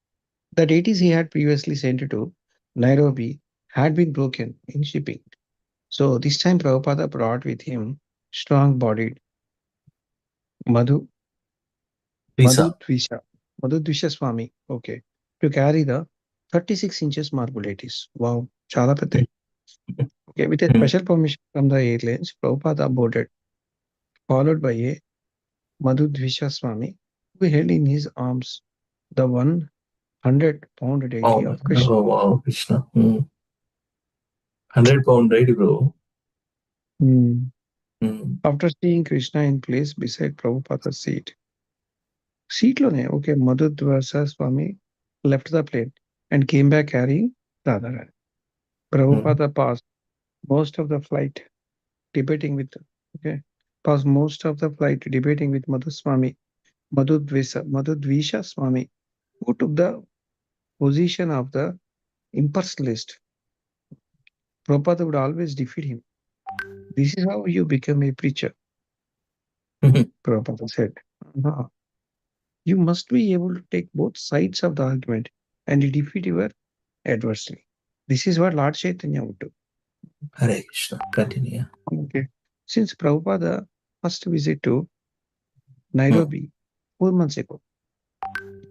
The deities he had previously sent to Nairobi had been broken in shipping. So this time Prabhupada brought with him strong-bodied Madhu Dvisha Swami, to carry the 36 inches marble deities. Wow, chala pette. Okay, with a special permission from the airlines, Prabhupada boarded, followed by a Madhudvisha Swami, who held in his arms the 100-pound deity of Krishna. Oh, wow, Krishna. 100-pound, right, bro? After seeing Krishna in place beside Prabhupada's seat, okay, Madhudvisha Swami left the plane and came back carrying Radharani. Prabhupada passed most of the flight debating with Madhudvisha Swami, who took the position of the impersonalist. Prabhupada would always defeat him. This is how you become a preacher, Prabhupada said. No. You must be able to take both sides of the argument and defeat your adversary. This is what Lord Chaitanya would do. Hare Krishna. Continue. Okay. Since Prabhupada first visit to Nairobi 4 months ago,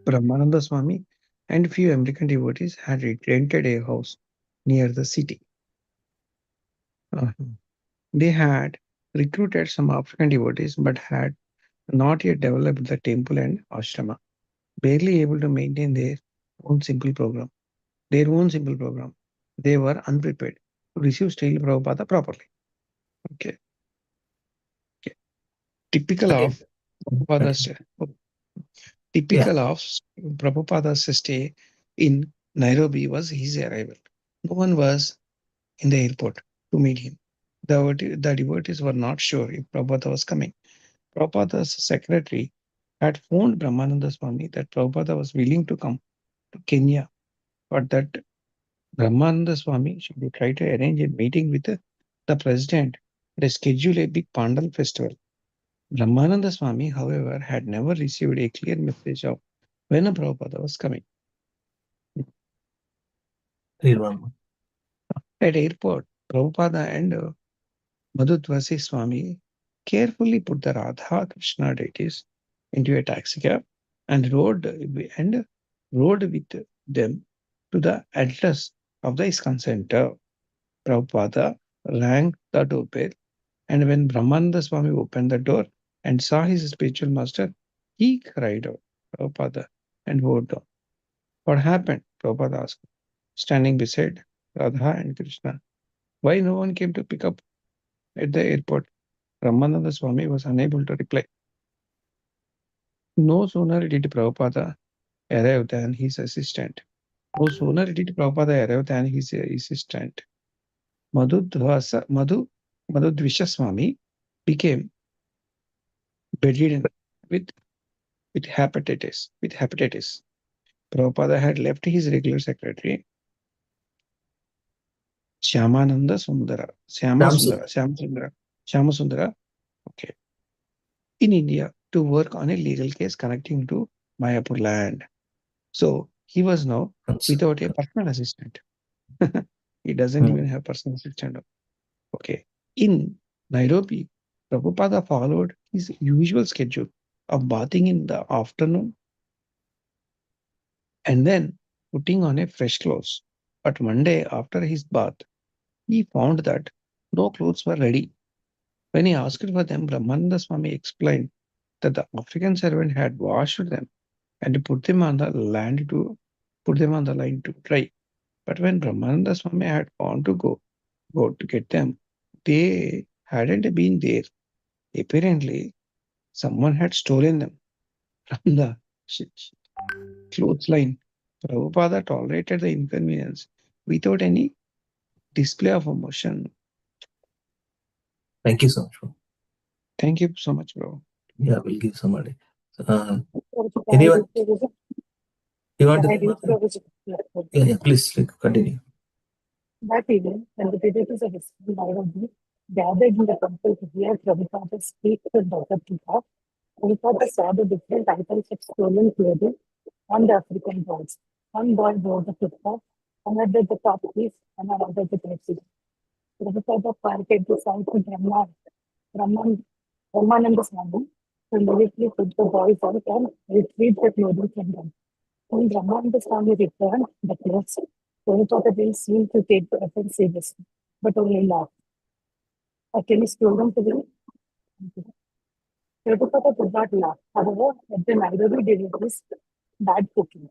Brahmananda Swami and few American devotees had rented a house near the city. They had recruited some African devotees but had not yet developed the temple and ashrama, barely able to maintain their own simple program. They were unprepared to receive Srila Prabhupada properly. Okay. Typical of Prabhupada's stay in Nairobi was his arrival. No one was in the airport to meet him. The devotees were not sure if Prabhupada was coming. Prabhupada's secretary had phoned Brahmananda Swami that Prabhupada was willing to come to Kenya, but that Brahmananda Swami should try to arrange a meeting with the president and schedule a big Pandal festival. Brahmananda Swami, however, had never received a clear message of when Prabhupada was coming. At airport, Prabhupada and Madhudvasi Swami carefully put the Radha Krishna deities into a taxi cab and rode with them to the address of the ISKCON center. Prabhupada rang the doorbell, and when Brahmananda Swami opened the door and saw his spiritual master, he cried out, Prabhupada, and bowed down. What happened? Prabhupada asked, standing beside Radha and Krishna. Why no one came to pick up at the airport? Brahmananda Swami was unable to reply. No sooner did Prabhupada arrive than his assistant. Madhudvisha Swami became bedridden with hepatitis. Prabhupada had left his regular secretary, Shyamasundara, okay, in India to work on a legal case connecting to Mayapur land. So he was now without a personal assistant. He doesn't even have personal assistant. Okay. In Nairobi, Prabhupada followed his usual schedule of bathing in the afternoon and then putting on a fresh clothes. But one day after his bath, he found that no clothes were ready. When he asked for them, Brahmananda Swami explained that the African servant had washed them and put them on the line to dry. But when Brahmananda Swami had gone to get them, they hadn't been there. Apparently, someone had stolen them from the clothesline. Prabhupada tolerated the inconvenience without any display of emotion. Thank you so much, bro. Thank you so much, bro. Yeah, we'll give somebody. Anyone? You want to? Yeah, please continue. That evening, when the visitors of SPL gathered in the temple to hear Prabhupada speak to Dr. Tika, Prabhupada saw the different items of stolen clothing on the African gods. One boy wore the kurta, another the top piece, and another the dressing. Prabhupada parted the side to Brahmananda Swami, who immediately put the boys out and retrieved the clothing from them. When Brahmananda Swami returned the clothes, Prabhupada didn't seem to take the offense seriously. but only laughed. Can you scroll down to the Prabhupada did not laugh. However, at the Nairobi devotees, bad cooking.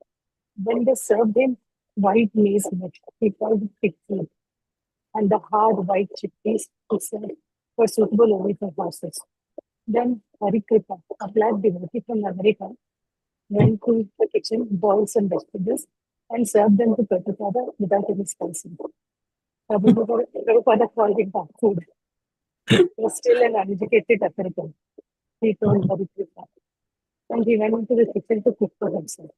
When they served him white maize meat, he called it pig food, and the hard white chickpeas he said were suitable only for horses. Then Harikripa, a black devotee from America, went to the kitchen, boiled some vegetables, and served them to Prabhupada without any spicing. Prabhupada called it bad food. He was still an uneducated African, he told Harikripa. And he went into the kitchen to cook for himself.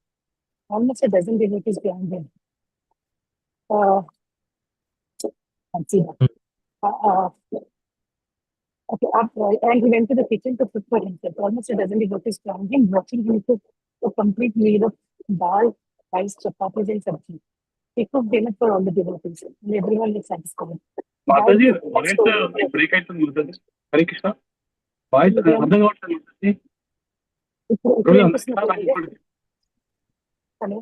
Almost a dozen devotees joined him. And see that. And he went to the kitchen to cook for himself. Almost a dozen devotees joined him, watching him cook a complete meal of dal, rice, chapatis, and sabji. He cooked dinner for all the devotees, and everyone was satisfied. Mataji voice break అవుతుంది Mataji. Hare Krishna voice అర్థం కావట్లేదు Mataji. Hello.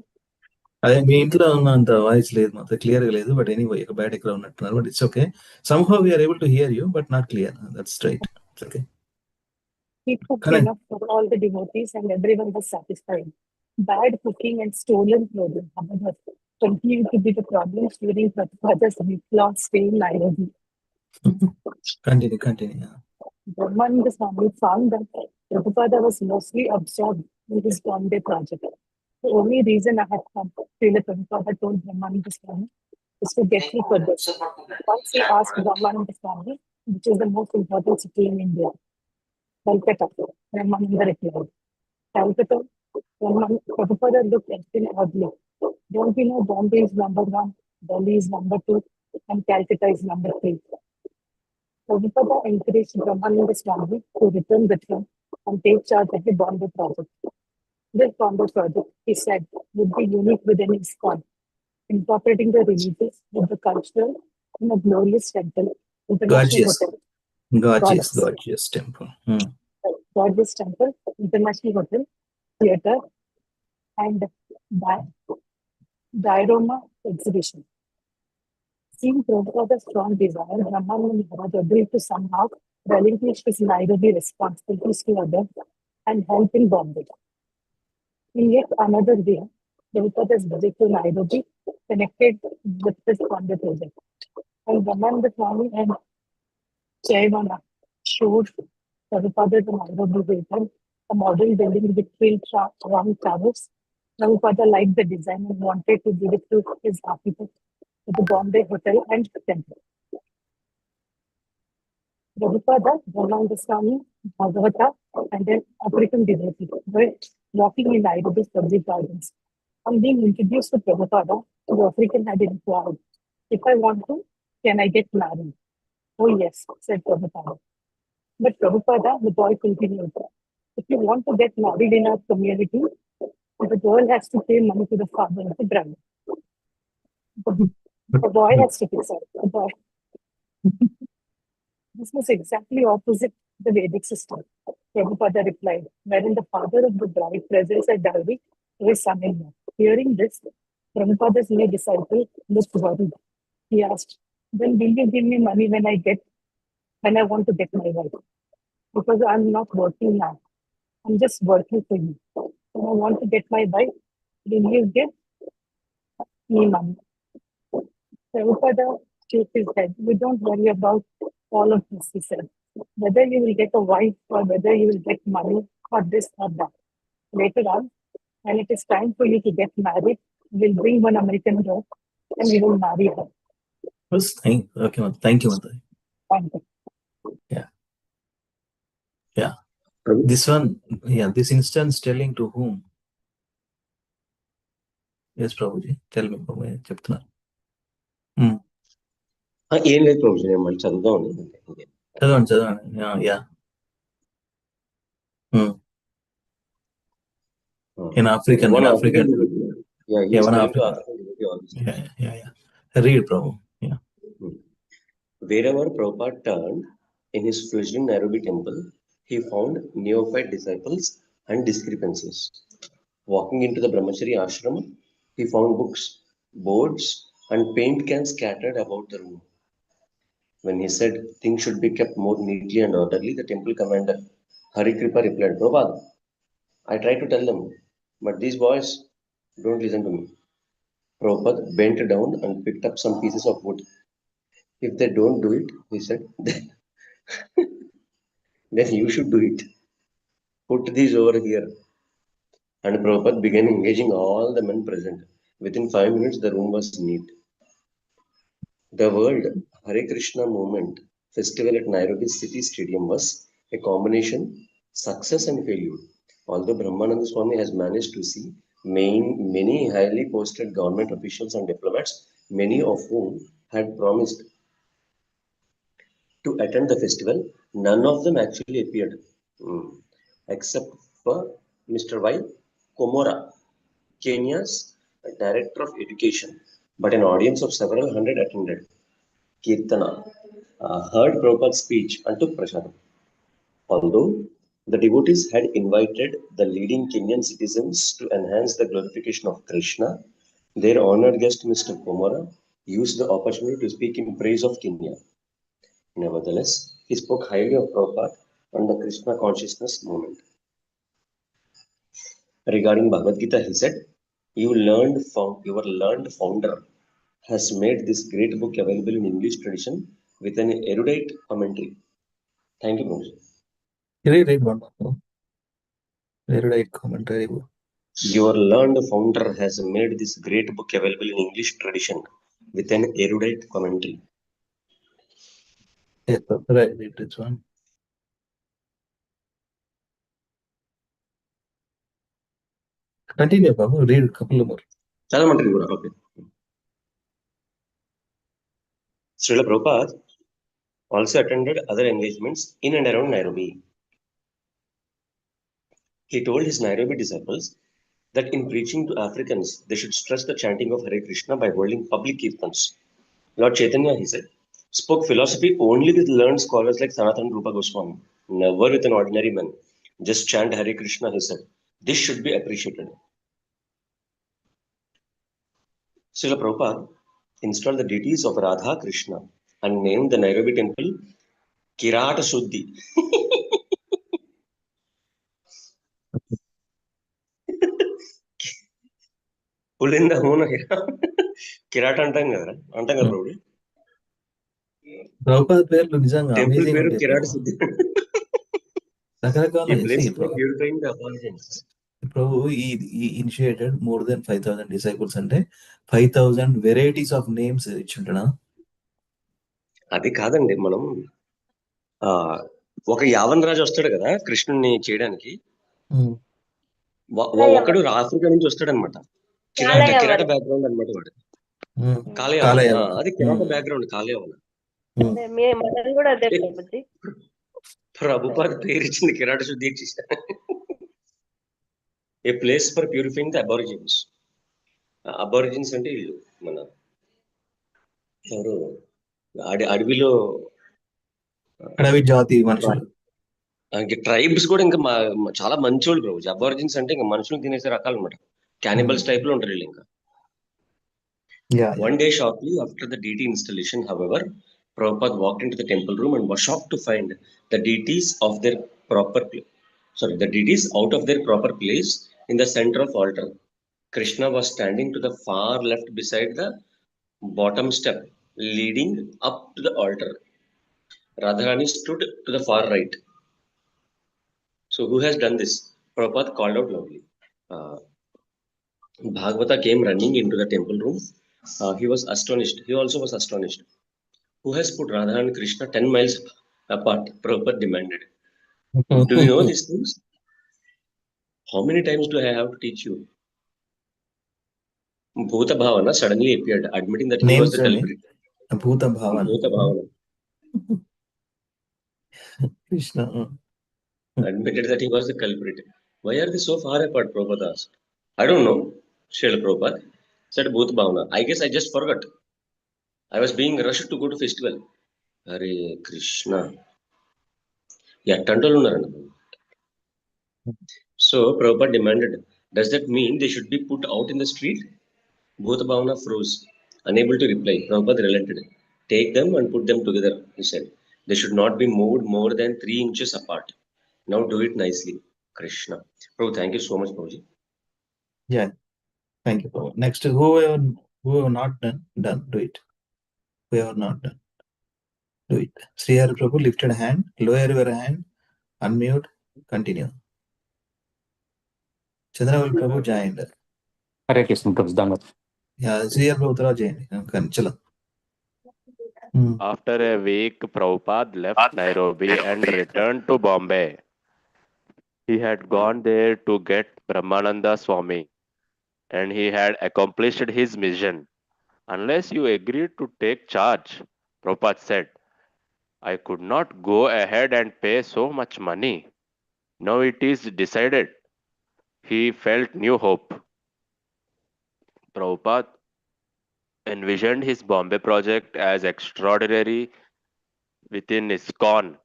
అదే మీ ఇంట్లో ఉన్నంత voice లేదు మాత్రం clear గా లేదు, బట్ ఎనీవే ఒక బ్యాడ్ ఎక్కడ ఉన్నట్టున్నారు, but it's okay. Somehow we are able to hear you but not clear. That's right. It's okay. He cooked enough for all the devotees and everyone was satisfied. Bad cooking and stolen clothing, however, continued to be the problems during Prabhupada's week-long stay in Nairobi. Continue. Brahmananda Swami found that Prabhupada was mostly absorbed in his Bombay project. The only reason I had come to Prabhupada told Brahmananda Swami is to get me for this. Once he asked Brahmananda Swami, which is the most important city in India, Calcutta. Brahmananda replied, Calcutta. Prabhupada looked at him oddly. Don't you know Bombay is number 1, Delhi is number 2, and Calcutta is number 3? Prabhupada encouraged Brahmananda Swami to return with him and take charge of the Bombay project. This Bombay project, he said, would be unique within ISKCON, incorporating the religious with the cultural in a glorious temple, international hotel. Gorgeous temple. Gorgeous temple, international hotel, theatre, and diorama exhibition. Seeing Prabhupada's strong desire, Brahmananda Maharaj agreed to somehow relinquish his Nairobi responsibilities to others and help in Bombay. In yet another way, Prabhupada's visit to Nairobi connected with this Bombay project. And Brahmananda Swami and Chaivana showed Prabhupada the Nairobi vehicle, a model building with twin round towers. Prabhupada liked the design and wanted to give it to his architect at the Bombay Hotel and Temple. Prabhupada, Brahmananda Swami, Bhagavata, and an African devotee were walking in Nairobi's public gardens. On being introduced to Prabhupada, the African had inquired, if I want to, can I get married? Oh yes, said Prabhupada. But Prabhupada, the boy continued, if you want to get married in our community, the girl has to pay money to the father of the bride. The boy has to pay, sorry, the boy. This was exactly opposite the Vedic system, Prabhupada replied, wherein the father of the bride presents a dowry to his son-in-law. Hearing this, Prabhupada's new disciple looked worried. He asked, then will you give me money when I want to get my wife? Because I'm not working now. I'm just working for you. When I want to get my wife, will you give me money? Prabhupada shook his head. We don't worry about all of this, he said. Whether you will get a wife or whether you will get money or this or that. Later on, when it is time for you to get married, we'll bring one American girl and we will marry her. Okay, thank you, Mata. Thank you. Yeah. This one, this instance telling to whom? Yes, Prabhuji, tell me, Prabhuji, చెప్తున్నారు. ఏం లేదు ప్రభుజీ, నేను మళ్ళీ చదువుదాం. చదవండి. In African. One African devotee. Yeah, he is telling to African. African devotee all this. Yeah. Read, Prabhu. Yeah. Wherever Prabhupada turned in his fledgling Nairobi temple, he found neophyte disciples and discrepancies. Walking into the Brahmachari ashram, he found books, boards, and paint cans scattered about the room. When he said things should be kept more neatly and orderly, the temple commander Hari Kripa replied, Prabhupada, I try to tell them, but these boys don't listen to me. Prabhupada bent down and picked up some pieces of wood. If they don't do it, he said, then you should do it. Put these over here. And Prabhupada began engaging all the men present. Within 5 minutes, the room was neat. The World Hare Krishna Movement Festival at Nairobi City Stadium was a combination success and failure. Although Brahmananda Swami has managed to see many highly posted government officials and diplomats, many of whom had promised to attend the festival, none of them actually appeared, except for Mr. Y. Komora, Kenya's Director of Education. But an audience of several hundred attended. Kirtana heard Prabhupada's speech and took prasadam. Although the devotees had invited the leading Kenyan citizens to enhance the glorification of Krishna, their honored guest Mr. Komora used the opportunity to speak in praise of Kenya. Nevertheless, he spoke highly of Prabhupada and the Krishna consciousness movement. Regarding Bhagavad Gita, he said, your learned founder has made this great book available in English tradition with an erudite commentary. Thank you, Prabhuji. Read one more. Erudite commentary. Your learned founder has made this great book available in English tradition with an erudite commentary. Yes, right, read this one. Continue, Babu. Read a couple more. Okay. Srila Prabhupada also attended other engagements in and around Nairobi. He told his Nairobi disciples that in preaching to Africans, they should stress the chanting of Hare Krishna by holding public kirtans. Lord Chaitanya, he said, spoke philosophy only with learned scholars like Sanatana Rupa Goswami, never with an ordinary man. Just chant Hare Krishna, he said. This should be appreciated. Srila Prabhupada installed the deities of Radha Krishna and named the Nairobi temple Kirata Shuddhi. పులింద హూన కిరాట అంటాం కదా ప్రభు ప్రభుపాద పేర్లు నిజంగా temple amazing పేరు ఉంటాయి. కిరాట సిద్ధి. రకరకాల ప్రభు ఈ initiated more than 5,000 disciples అంటే 5,000 varieties of names ఇచ్చుంటాడా? అది కాదండి, మనం ఒక యావన్ రాజు వస్తాడు కదా కృష్ణుని చేయడానికి, ఒకడు ఆఫ్రికా నుంచి వస్తాడు అనమాట. కిరాట బ్యాక్గ్రౌండ్ అనమాట వాడు. కాలయవన్, అది కిరాట బ్యాక్గ్రౌండ్ కాలయవన్. ప్రభుపాద పేరు ఇచ్చింది కిరాట శుద్ధి ఏ ప్లేస్ ఫర్ ప్యూరిఫైయింగ్ ది అబారిజిన్స్. అబారిజిన్స్ అంటే వీళ్ళు మన ఎవరు అడవిలో అడవి జాతి మనుషులు, ట్రైబ్స్ కూడా ఇంకా చాలా మంచోళ్ళు ప్రభు. అబారిజిన్స్ అంటే ఇంకా మనుషులు తినేసే రకాలు అనమాట. క్యానిబల్స్ టైప్ లో ఉంటారు వీళ్ళు. ఇంకా one day shortly after the deity installation, however, Prabhupada walked into the temple room and was shocked to find the deities out of their proper place in the center of altar. Krishna was standing to the far left beside the bottom step leading up to the altar. Radharani stood to the far right. So who has done this? Prabhupada called out loudly. Bhagavata came running into the temple room. He was astonished. He also was astonished. Who has put Radha and Krishna 10 miles apart? Prabhupada demanded. Do you know these things? How many times do I have to teach you? Bhuta Bhavana suddenly appeared, admitting that he was the culprit. Bhuta Bhavana. Krishna admitted that he was the culprit. Why are they so far apart? Prabhupada asked. I don't know. Srila Prabhupada said Bhuta Bhavana. I guess I just forgot. I was being rushed to go to festival. Hare Krishna. So Prabhupada demanded, does that mean they should be put out in the street? Bhuta Bhavana froze, unable to reply. Prabhupada relented. Take them and put them together, he said. They should not be moved more than 3 inches apart. Now do it nicely. Krishna. Prabhu, thank you so much, Prabhuji. Yeah, thank you, Prabhu. Next, whoever not done, do it. Whoever not done, do it. Sriyar Prabhu lifted a hand, lower your hand, unmute, continue. Chandraval Prabhu joined. Hare Krishna, Prabhu Dangat. Yeah, Sriyar Prabhu Tara joined. Chalo. After a week, Prabhupada left Nairobi and returned to Bombay. He had gone there to get Brahmananda Swami, and he had accomplished his mission. Unless you agreed to take charge, Prabhupada said, I could not go ahead and pay so much money. Now it is decided. He felt new hope. Prabhupada envisioned his Bombay project as extraordinary within ISKCON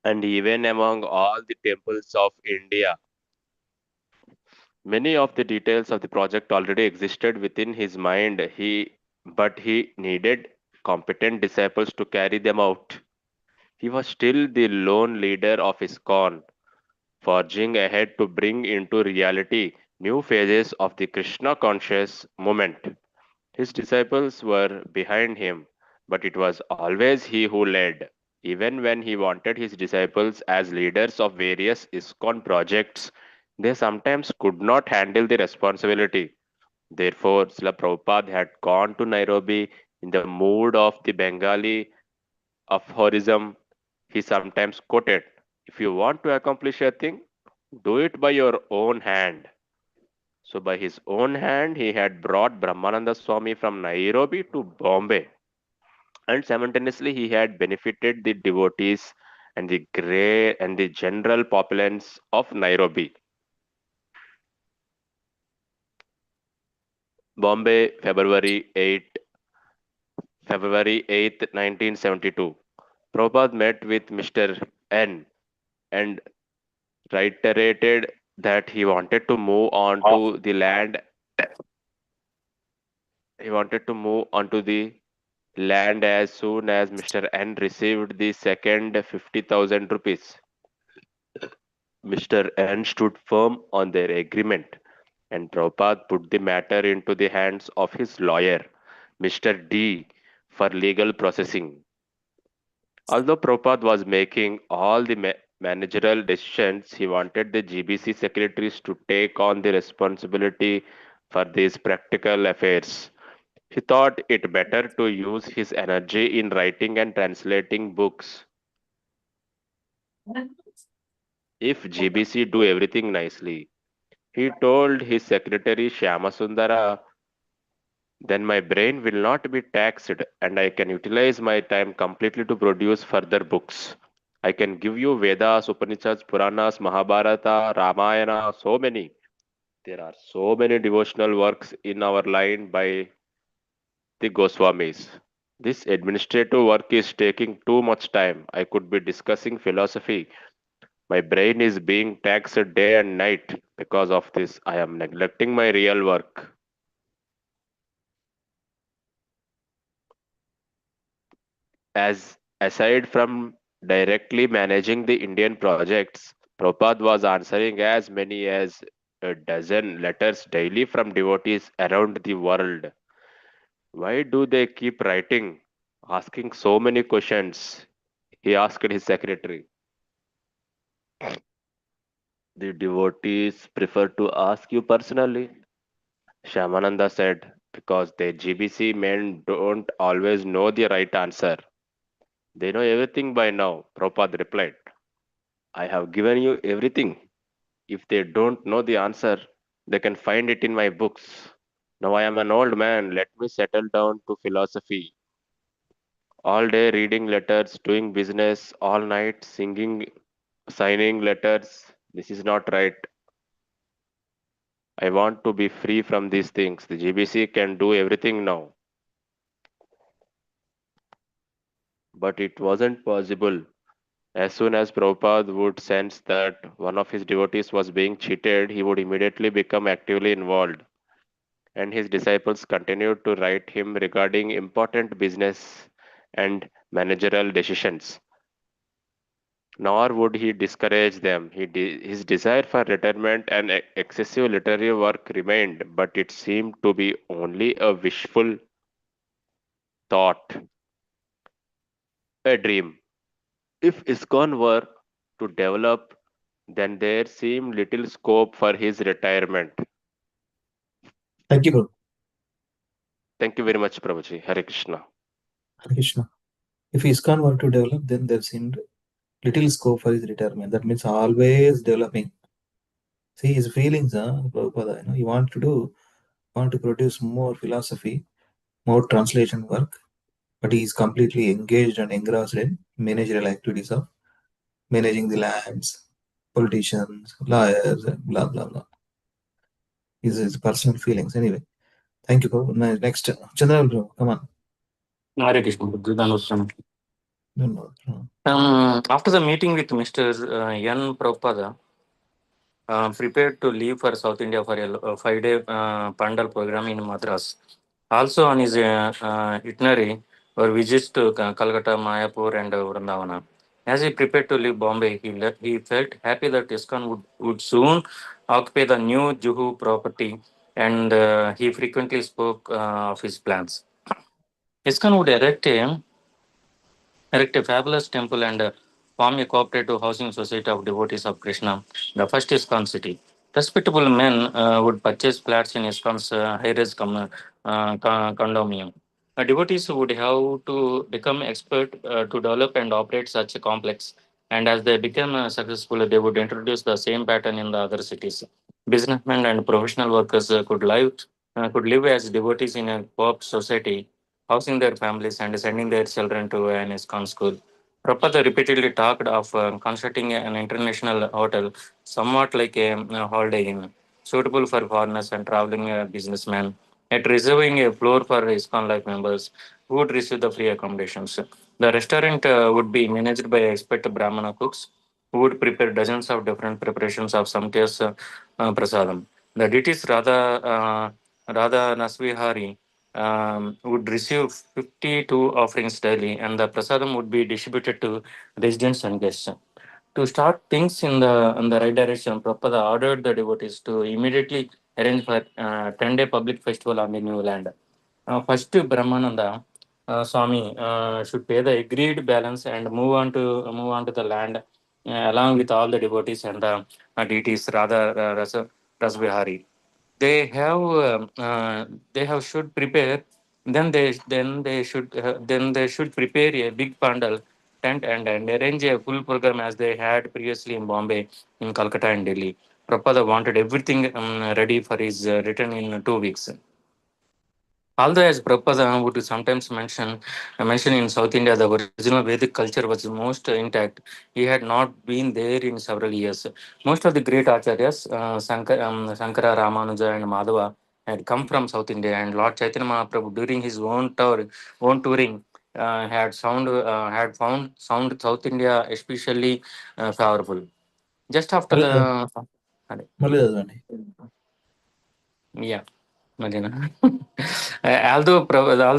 and even among all the temples of India. Many of the details of the project already existed within his mind, but he needed competent disciples to carry them out. He was still the lone leader of ISKCON, forging ahead to bring into reality new phases of the Krishna conscious movement. His disciples were behind him, but it was always he who led. Even when he wanted his disciples as leaders of various ISKCON projects, they sometimes could not handle the responsibility. Therefore, Srila Prabhupada had gone to Nairobi in the mood of the Bengali aphorism he sometimes quoted, if you want to accomplish a thing, do it by your own hand. So by his own hand, he had brought Brahmananda Swami from Nairobi to Bombay. And simultaneously, he had benefited the devotees and the general populace of Nairobi. Bombay, February 8, 1972. Prabhupada met with Mr. N and reiterated that he wanted to move on to the land. He wanted to move onto the land as soon as Mr. N received the second 50,000 rupees. Mr. N stood firm on their agreement, and Prabhupada put the matter into the hands of his lawyer, Mr. D, for legal processing. Although Prabhupada was making all the managerial decisions, he wanted the GBC secretaries to take on the responsibility for these practical affairs. He thought it better to use his energy in writing and translating books. If GBC do everything nicely, he told his secretary Shyamasundara, then my brain will not be taxed and I can utilize my time completely to produce further books. I can give you Vedas, Upanishads, Puranas, Mahabharata, Ramayana, so many. There are so many devotional works in our line by the Goswamis. This administrative work is taking too much time. I could be discussing philosophy. My brain is being taxed day and night. Because of this, I am neglecting my real work. Aside from directly managing the Indian projects, Prabhupada was answering as many as a dozen letters daily from devotees around the world. Why do they keep writing, asking so many questions? He asked his secretary. The devotees prefer to ask you personally, Shamananda said, because the GBC men don't always know the right answer. They know everything by now, Prabhupada replied. I have given you everything. If they don't know the answer, they can find it in my books. Now I am an old man, let me settle down to philosophy. All day reading letters, doing business, all night singing, signing letters. This is not right. I want to be free from these things. The GBC can do everything now. But it wasn't possible. As soon as Prabhupada would sense that one of his devotees was being cheated, he would immediately become actively involved. and his disciples continued to write him regarding important business and managerial decisions. Nor would he discourage them. His desire for retirement and excessive literary work remained, but it seemed to be only a wishful thought, a dream. If ISKCON were to develop, then there seemed little scope for his retirement. Thank you, bro. Thank you very much, Prabhuji. Hare Krishna. Hare Krishna. If ISKCON were to develop, then there seemed little scope for his retirement. That means always developing. See his feelings, Prabhupada. You want to produce more philosophy, more translation work, but he is completely engaged and engrossed in managerial activities of managing the lands, politicians, lawyers, and blah blah blah. His personal feelings. Anyway, thank you, Prabhu. Next, Chandra, bro, come on. Hare Krishna. No. After the meeting with Mr. N. Prabhupada, prepared to leave for South India for a 5-day Pandal program in Madras. Also on his itinerary were visits to Calcutta, Mayapur, and Vrindavana. As he prepared to leave Bombay, he felt happy that ISKCON would soon occupy the new Juhu property, and he frequently spoke of his plans. ISKCON would erect a fabulous temple and form a cooperative housing society of devotees of Krishna, the first ISKCON city. Respectable men would purchase flats in ISKCON's high-rise condominium. Devotees would have to become expert to develop and operate such a complex, and as they became successful, they would introduce the same pattern in the other cities. Businessmen and professional workers could live as devotees in a co-op society, housing their families and sending their children to an ISKCON school. Prabhupada repeatedly talked of constructing an international hotel, somewhat like a holiday inn, suitable for foreigners and traveling businessmen, at reserving a floor for ISKCON life members who would receive the free accommodations. The restaurant would be managed by expert Brahmana cooks who would prepare dozens of different preparations of Samkhya's prasadam. The deities Radha Nasvihari would receive 52 offerings daily, and the prasadam would be distributed to residents and guests. To start things in the right direction, Prabhupada ordered the devotees to immediately arrange for 10-day public festival on the new land. First, Brahmananda Swami should pay the agreed balance and move on to the land along with all the devotees and the deities Radha Rasvihari. They have should prepare. Then they should prepare a big pandal tent and arrange a full program as they had previously in Bombay, in Calcutta and Delhi. Prabhupada wanted everything ready for his return in 2 weeks. Although, as Prabhupada would sometimes mention in South India, the original Vedic culture was most intact. He had not been there in several years. Most of the great acharyas, Shankara, Ramanuja, and Madhava, had come from South India, and Lord Chaitanya Mahaprabhu, during his own touring, had found South India especially favorable. Just after the yeah. Madina. Although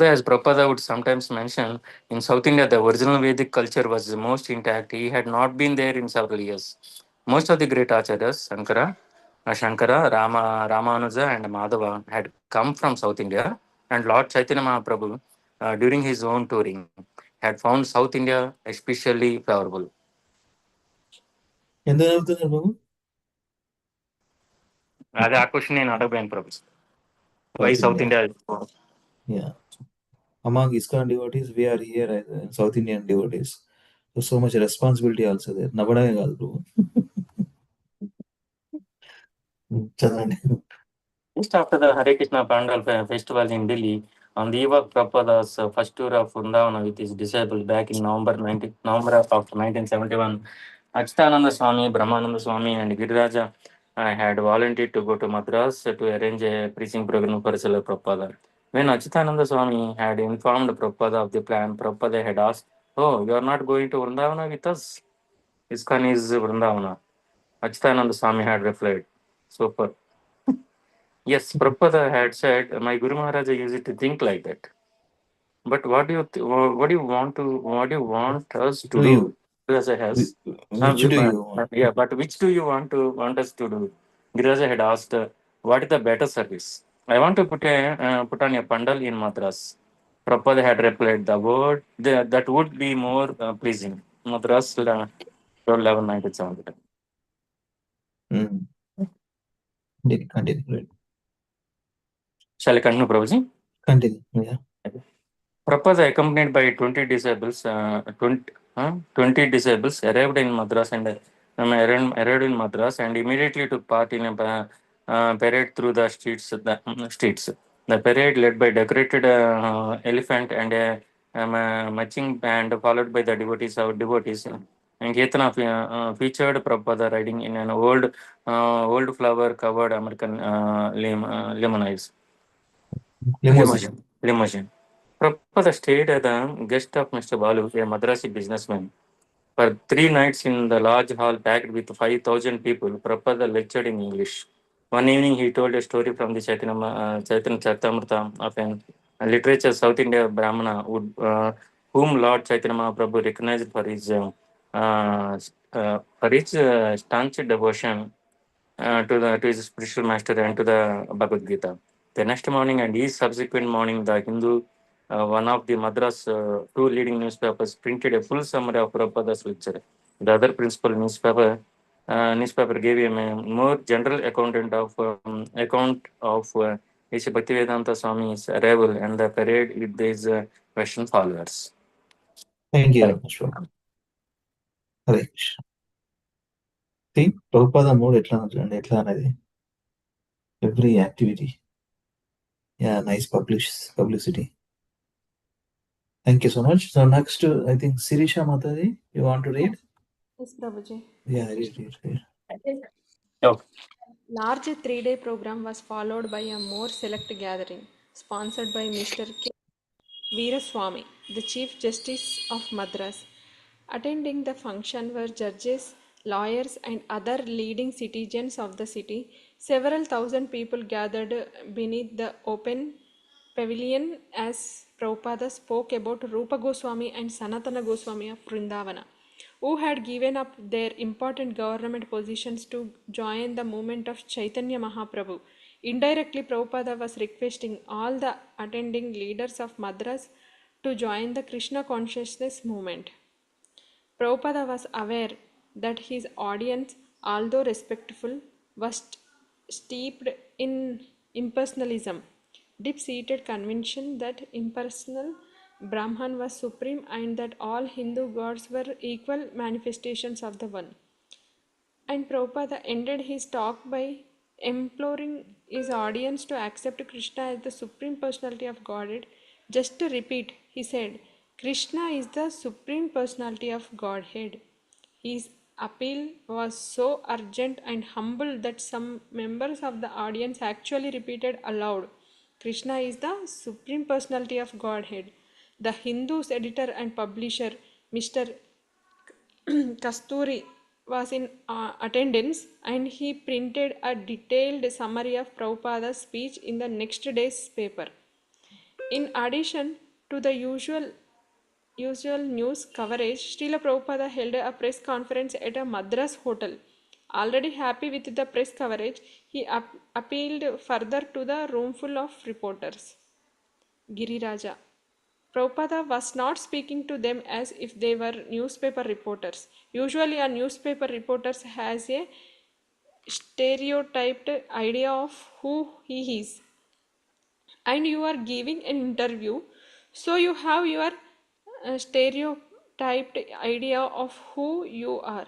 as Prabhupada would sometimes mention, in South India, the original Vedic culture was most intact. He had not been there in several years. Most of the great acharyas, Shankara, Ramanuja, and Madhava, had come from South India, and Lord Chaitanya Mahaprabhu, during his own touring, had found South India especially favorable. ఎందుకు నవ్వుతున్నారు బాబు? అదే ఆ question నేను అడగబోయాను ప్రభు. Why South South India. India? Yeah. Among ISKCON devotees, we are here as South Indian devotees. So much responsibility also there. నవ్వడమే కాదు bro. చదవండి. Just after the Hare Krishna Pandal festival in Delhi, on the eve of Prabhupada's first tour of Vrindavana with his disciples back in November of 1971, Achyutananda Swami, Brahmananda Swami, and Giriraja had volunteered to go to Madras to arrange a preaching program for Srila Prabhupada. When Achyutananda Swami had informed Prabhupada of the plan, Prabhupada had asked, "Oh, you are not going to Vrindavana with us? ISKCON is Vrindavana." Achyutananda Swami had replied, "Super. Yes, Prabhupada had said, my Guru Maharaja used to think like that. But what do you want us to Do you? do as a house? Which do you want? Yeah, but which do you want us to do? Giraja had asked, what is the better service? I want to put on a pandal in Madras. Prabhupada had replied, that would be more pleasing. Madras 1197. Mm. Continue. Shall I continue, Prabhuji? Continue. Yeah. Prabhupada, accompanied by 20 disables, arrived in Madras and immediately took part in a parade through the streets. The parade, led by decorated elephant and a marching band, followed by the devotees. And Kirtana featured Prabhupada riding in an old flower-covered American Limousine. limousine. Prabhupada stayed as the guest of Mr. Balu, a Madrasi businessman. For 3 nights in the large hall packed with 5,000 people, Prabhupada lectured in English. One evening, he told a story from the Chaitanya Charitamrita of a literature South India Brahmana whom Lord Chaitanya Mahaprabhu recognized for his staunch devotion to his spiritual master and to the Bhagavad Gita. The next morning and each subsequent morning, the Hindu, one of the Madras two leading newspapers, printed a full summary of Prabhupada's lecture. The other principal newspaper gave him a more general account of H. Bhaktivedanta Swami's arrival and the parade with his Western followers. Thank you very much. Hare Krishna. See, Prabhupada mood etla anadi. Every activity. Yeah, nice publicity. Thank you so much. So next, I think Sirisha Mataji, you want to read? Yes, Prabhuji. Yeah, read. Okay. Large 3-day program was followed by a more select gathering, sponsored by Mr. K. Veeraswamy, the Chief Justice of Madras. Attending the function were judges, lawyers, and other leading citizens of the city. Several thousand people gathered beneath the open pavilion as Prabhupada spoke about Rupa Goswami and Sanatana Goswami of Vrindavana, who had given up their important government positions to join the movement of Chaitanya Mahaprabhu. Indirectly, Prabhupada was requesting all the attending leaders of Madras to join the Krishna consciousness movement. Prabhupada was aware that his audience, although respectful, was steeped in impersonalism, deep-seated conviction that impersonal Brahman was supreme and that all Hindu gods were equal manifestations of the One. And Prabhupada ended his talk by imploring his audience to accept Krishna as the Supreme Personality of Godhead. Just to repeat, he said, Krishna is the Supreme Personality of Godhead. His appeal was so urgent and humble that some members of the audience actually repeated aloud, Krishna is the Supreme Personality of Godhead. The Hindu's editor and publisher, Mr. Kasturi, was in attendance and he printed a detailed summary of Prabhupada's speech in the next day's paper. In addition to the usual news coverage, Srila Prabhupada held a press conference at a Madras hotel. Already happy with the press coverage, he appealed further to the roomful of reporters. Giriraja. Prabhupada was not speaking to them as if they were newspaper reporters. Usually, a newspaper reporter has a stereotyped idea of who he is. And you are giving an interview, so you have your stereotyped idea of who you are.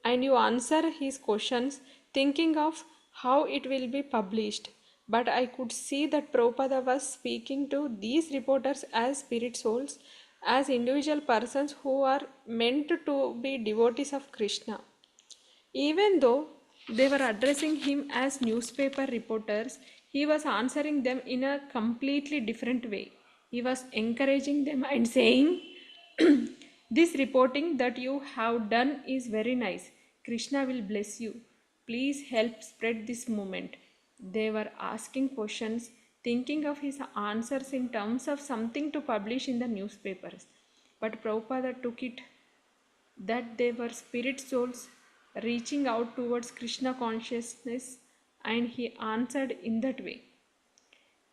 And you answer his questions thinking of how it will be published. But I could see that Prabhupada was speaking to these reporters as spirit souls, as individual persons who are meant to be devotees of Krishna. Even though they were addressing him as newspaper reporters, he was answering them in a completely different way. He was encouraging them and saying, this reporting that you have done is very nice. Krishna will bless you. Please help spread this movement. They were asking questions, thinking of his answers in terms of something to publish in the newspapers. But Prabhupada took it that they were spirit souls reaching out towards Krishna consciousness, and he answered in that way.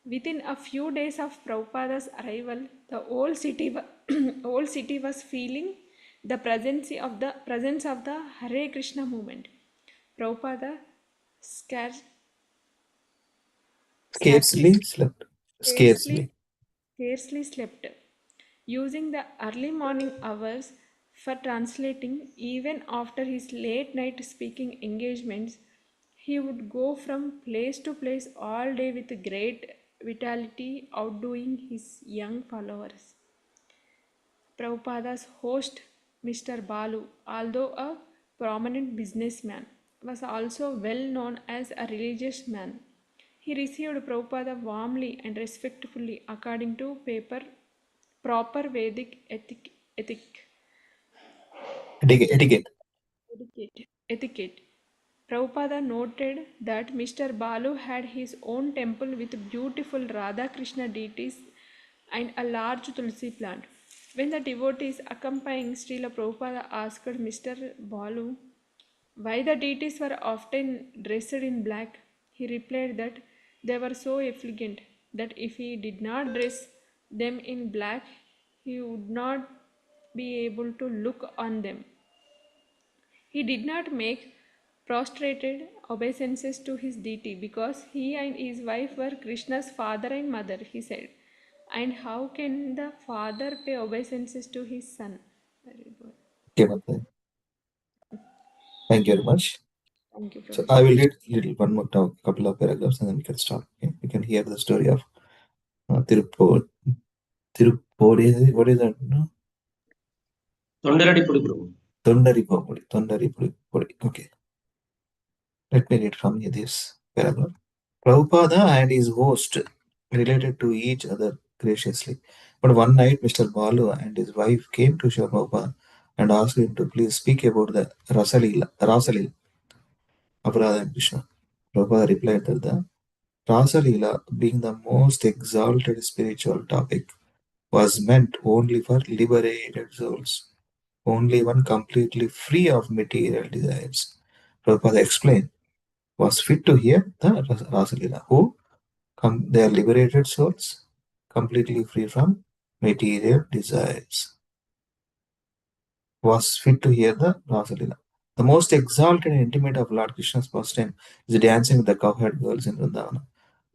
Within a few days of Prabhupada's arrival, the whole city, whole city was feeling the presence of the Hare Krishna movement. Prabhupada scarce, Scarcely scarcely, slept. scarcely, Scarcely. scarcely slept, using the early morning hours for translating. Even after his late night speaking engagements, he would go from place to place all day with great vitality, outdoing his young followers. Prabhupada's host, Mr. Balu, although a prominent businessman, was also well known as a religious man. He received Prabhupada warmly and respectfully according to proper Vedic ethic, Etiquette. etiquette. Prabhupada noted that Mr. Balu had his own temple with beautiful Radha Krishna deities and a large tulsi plant. When the devotees accompanying Srila Prabhupada asked Mr. Balu why the deities were often dressed in black, he replied that they were so effulgent that if he did not dress them in black, he would not be able to look on them. He did not make prostrated obeisances to his deity because he and his wife were Krishna's father and mother, he said. And how can the father pay obeisances to his son? Very good. Okay, Mataji. Thank you very much. Thank you, So Prabhuji. I will read one more couple of paragraphs and then we can start. Okay? We can hear the story of Tirupur. What is that? No? Tondaradi Pudi, Tondaripudi. Okay. Let me read from this paragraph. Prabhupada and his host related to each other graciously. But one night, Mr. Balu and his wife came to Srila Prabhupada and asked him to please speak about the Rasalila of Radha and Krishna. Prabhupada replied that the Rasalila, being the most exalted spiritual topic, was meant only for liberated souls, only one completely free of material desires. Prabhupada explained, was fit to hear the Rasalila, who they are liberated souls, completely free from material desires. Was fit to hear the Rasalila. The most exalted and intimate of Lord Krishna's pastime is dancing with the cowherd girls in Vrindavana.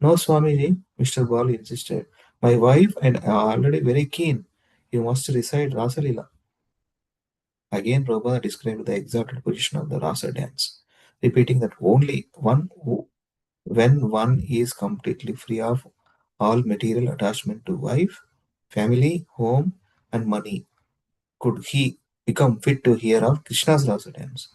No, Swamiji, Mr. Bali insisted. My wife and I are already very keen. You must recite Rasalila. Again, Prabhupada described the exalted position of the Rasa dance, repeating that only when one is completely free of all material attachment to wife, family, home, and money, could he become fit to hear of Krishna's Rasa dance.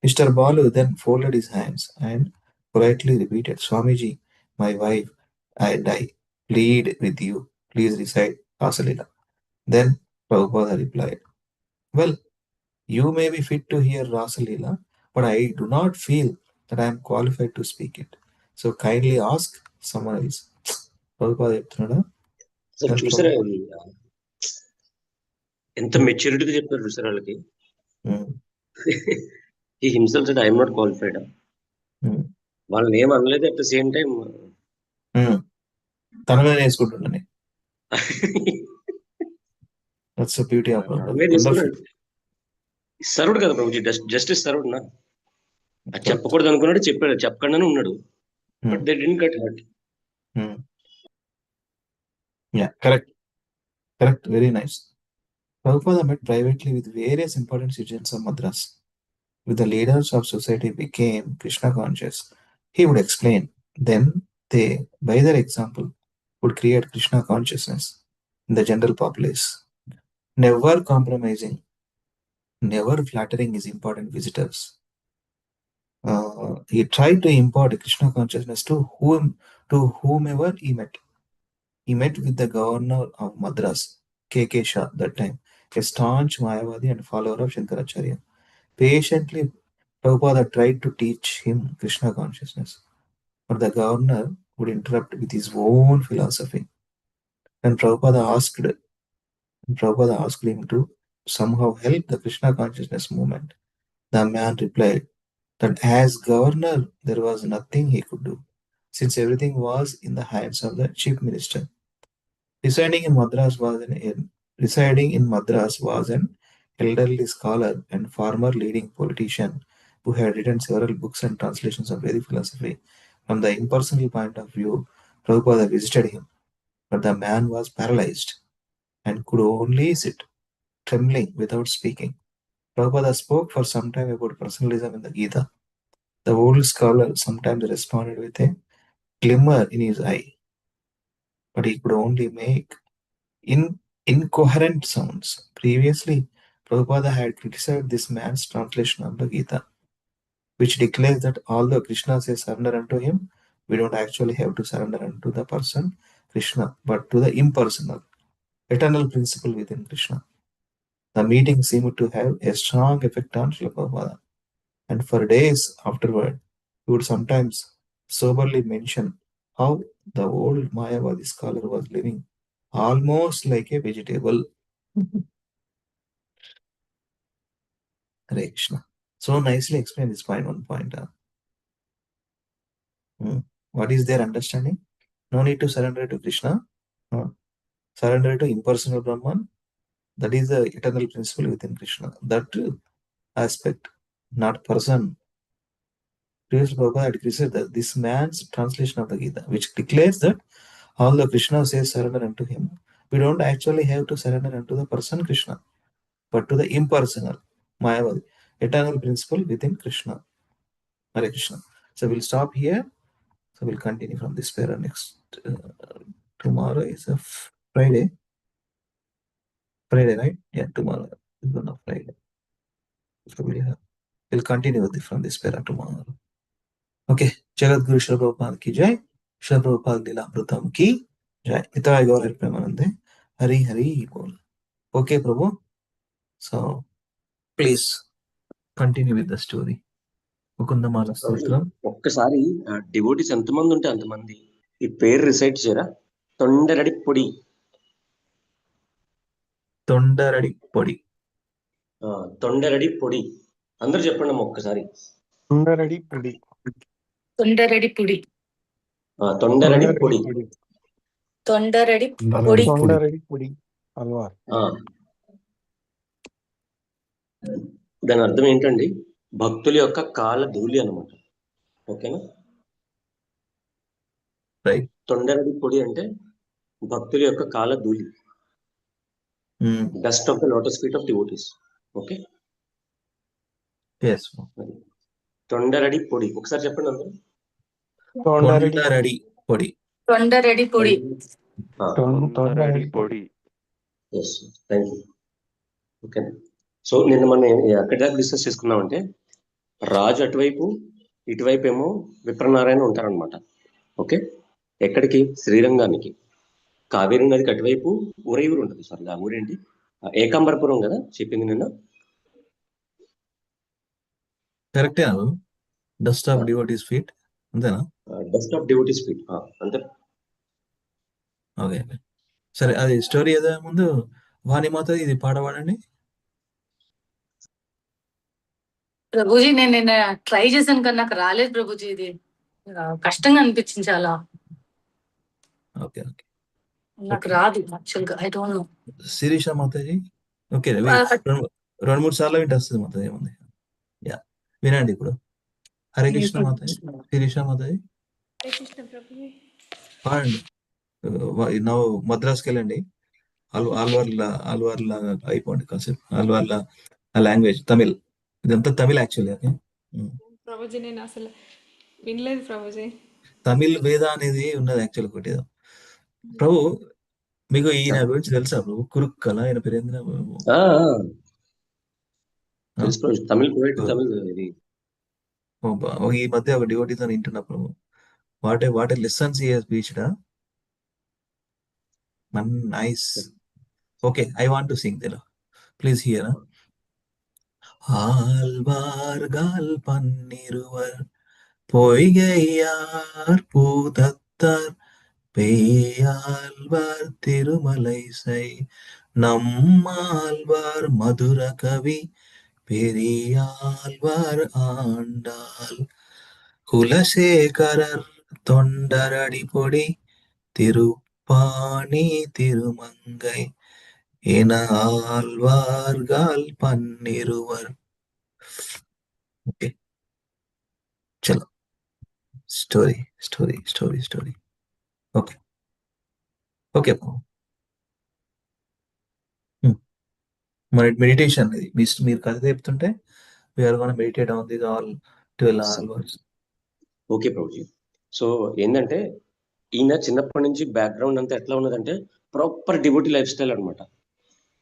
Mr. Balu then folded his hands and politely repeated, Swamiji, my wife and I plead with you, please recite Rasalila. Then Prabhupada replied, well, you may be fit to hear Rasalila, but I do not feel that I am qualified to speak it. So kindly ask someone else. Prabhupada చెప్తున్నాడా? అసలు Help from చూసారా ఇది ఎంత మెచ్యూరిటీగా చెప్పారు చూసారా వాళ్ళకి. He himself said I'm not qualified. వాళ్ళని ఏం అనలేదు, అట్ ద సేమ్ టైం తన మీద వేసుకుంటుండని. That's the beauty of Prabhupada. Wonderful. సరుడు కదా ప్రభుజీ, జస్టిస్ సరుడు నా. అది చెప్పకూడదు అనుకున్నాడు, చెప్పాడు, చెప్పకుండానే ఉన్నాడు. But they didn't get hurt. Yeah, correct. Very nice. Prabhupada met privately with various important citizens of Madras. With the leaders of society became Krishna conscious, he would explain. Then they, by their example, would create Krishna consciousness in the general populace. Never compromising, never flattering his important visitors. He tried to impart Krishna consciousness to whomever he met. He met with the governor of Madras, K.K. Shah, that time, a staunch Mayavadi and follower of Shankaracharya. Patiently, Prabhupada tried to teach him Krishna consciousness. But the governor would interrupt with his own philosophy. And Prabhupada asked him to somehow help the Krishna consciousness movement. The man replied that as governor, there was nothing he could do, since everything was in the hands of the chief minister. Residing in Madras was an elderly scholar and former leading politician who had written several books and translations of Vedic philosophy. From the impersonal point of view, Prabhupada visited him, but the man was paralyzed and could only sit, trembling without speaking. Prabhupada spoke for some time about personalism in the Gita. The old scholar sometimes responded with a glimmer in his eye, but he could only make incoherent sounds. Previously, Prabhupada had criticized this man's translation of the Gita, which declares that although Krishna says surrender unto him, we don't actually have to surrender unto the person Krishna, but to the impersonal, eternal principle within Krishna. The meeting seemed to have a strong effect on Srila Prabhupada, and for days afterward, he would sometimes soberly mention how the old Mayavadi scholar was living almost like a vegetable. Hare Krishna. So nicely explained this point, one point. What is their understanding? No need to surrender to Krishna. Surrender to impersonal Brahman. That is the eternal principle within Krishna. That aspect, not person. Previously, Prabhupada had criticized that this man's translation of the Gita, which declares that although Krishna says surrender unto him, we don't actually have to surrender unto the person Krishna, but to the impersonal, Mayavadi, eternal principle within Krishna. Hare Krishna. So we'll stop here. So we'll continue from this para next. Tomorrow is a Friday. Friday, right? Yeah, tomorrow is one of Friday. So we'll continue from this para tomorrow. Okay. Jagat Guru Srila Prabhupada ki jai. Srila Prabhupada Lila Amrutam ki jai. Nitai Gaur Premanande. Hari Hari Bol. Okay, Prabhu. So please continue with the story. Mukundamala స్తోత్రం. ఒక్కసారి devotees ఎంతమంది ఉంటే అంతమంది ఈ పేరు recite చేయరా? తొండరడి పొడి. తొండరడి పొడి. తొండరడి పొడి. అందరూ చెప్పండి ఒక్కసారి. తొండరడి పొడి. తొండరడి పొడి. తొండరడి పొడి. తొండరడి పొడి. తొండరడి పొడి అల్వార్. దాని అర్థం ఏంటండి? భక్తుల యొక్క కాళ్ళ ధూళి అనమాట. ఓకేనా? తొండరడి పొడి అంటే భక్తుల యొక్క కాళ్ళ ధూళి. Dust of the lotus feet of devotees. Okay, Thondaradippodi. ఒకసారి చెప్పండి అందరూ. తొండరడి పొడి. తొండరడి పొడి. తొండరడి పొడి. Yes, thank you. ఓకేనా? సో నిన్న మనం ఎక్కడ దాకా డిస్కస్ చేసుకున్నామంటే రాజు అటువైపు, ఇటువైపు ఏమో విప్రనారాయణ ఉంటారనమాట. ఓకే, ఎక్కడికి? శ్రీరంగానికి. కావేరీ నదికి అటువైపు ఊరైఊరు ఉంటుంది. సారీ, ఆ ఊరేంటి? ఏకాంబరపురం కదా చెప్పింది నిన్న. కరెక్టే. డస్ట్ ఆఫ్ డివోటీస్ ఫీట్ అంతేనా? డస్ట్ ఆఫ్ డివోటీస్ ఫీట్ అంతే. ఓకే, సరే. అది స్టోరీ ఏదో ముందు వాణిమాత ఇది పాడవాడండి. ప్రభుజీ నేను నిన్న ట్రై చేశాను కానీ నాకు రాలేదు ప్రభుజీ. ఇది కష్టంగా అనిపించింది చాలా. ఓకే ఓకే, నాకు రాదు యాక్చువల్గా. I don't know. Shirisha Mataji. Okay, 2-3 సార్లు వింటే వస్తుంది మాతాజీ. ఏముంది, యా వినండి ఇప్పుడు. హరే కృష్ణ మాతాజీ. శిరీష మాతాజీ పాడండి. మద్రాస్కి వెళ్ళండి. ఆల్వార్ల అయిపోండి కాసేపు. ఆల్వార్ల లాంగ్వేజ్ తమిళ్. ఇదంతా తమిళ్ యాక్చువల్లీ. ఓకే ప్రభుజీ, నేను అసలు వినలేదు ప్రభుజీ. తమిళ్ వేద అనేది ఉన్నది యాక్చువల్ ఒకటి. ప్రభు మీకు ఈయన గురించి తెలుసా ప్రభు? కురుక్కల ఆయన పేరేంద్ర. ఈ మధ్య ఒక డివోటీతో వింటున్నా Prabhu. What lessons he has reached. Nice. Okay, I want to sing there. Please here. ஆழ்வார்கள் பன்னிருவர் பொய்கையார் பூதத்தார் பெய்யாழ்வார் திருமலைசை நம்மாழ்வார் மதுர கவி பெரியாழ்வார் ஆண்டாள் குலசேகரர் தொண்டரடி பொடி திருப்பாணி திருமங்கை என ஆழ்வார்கள் பன்னிருவர். ఓకే, చలో story story story story. Okay okay మన మెడిటేషన్ ఇది మీరు కథ చెప్తుంటే we are gonna meditate on this all 12 hours. Okay Prabhuji. So ఏంటంటే ఈయన చిన్నప్పటి నుంచి బ్యాక్గ్రౌండ్ అంతా ఎట్లా ఉన్నదంటే ప్రాపర్ డివోటీ లైఫ్ స్టైల్ అనమాట.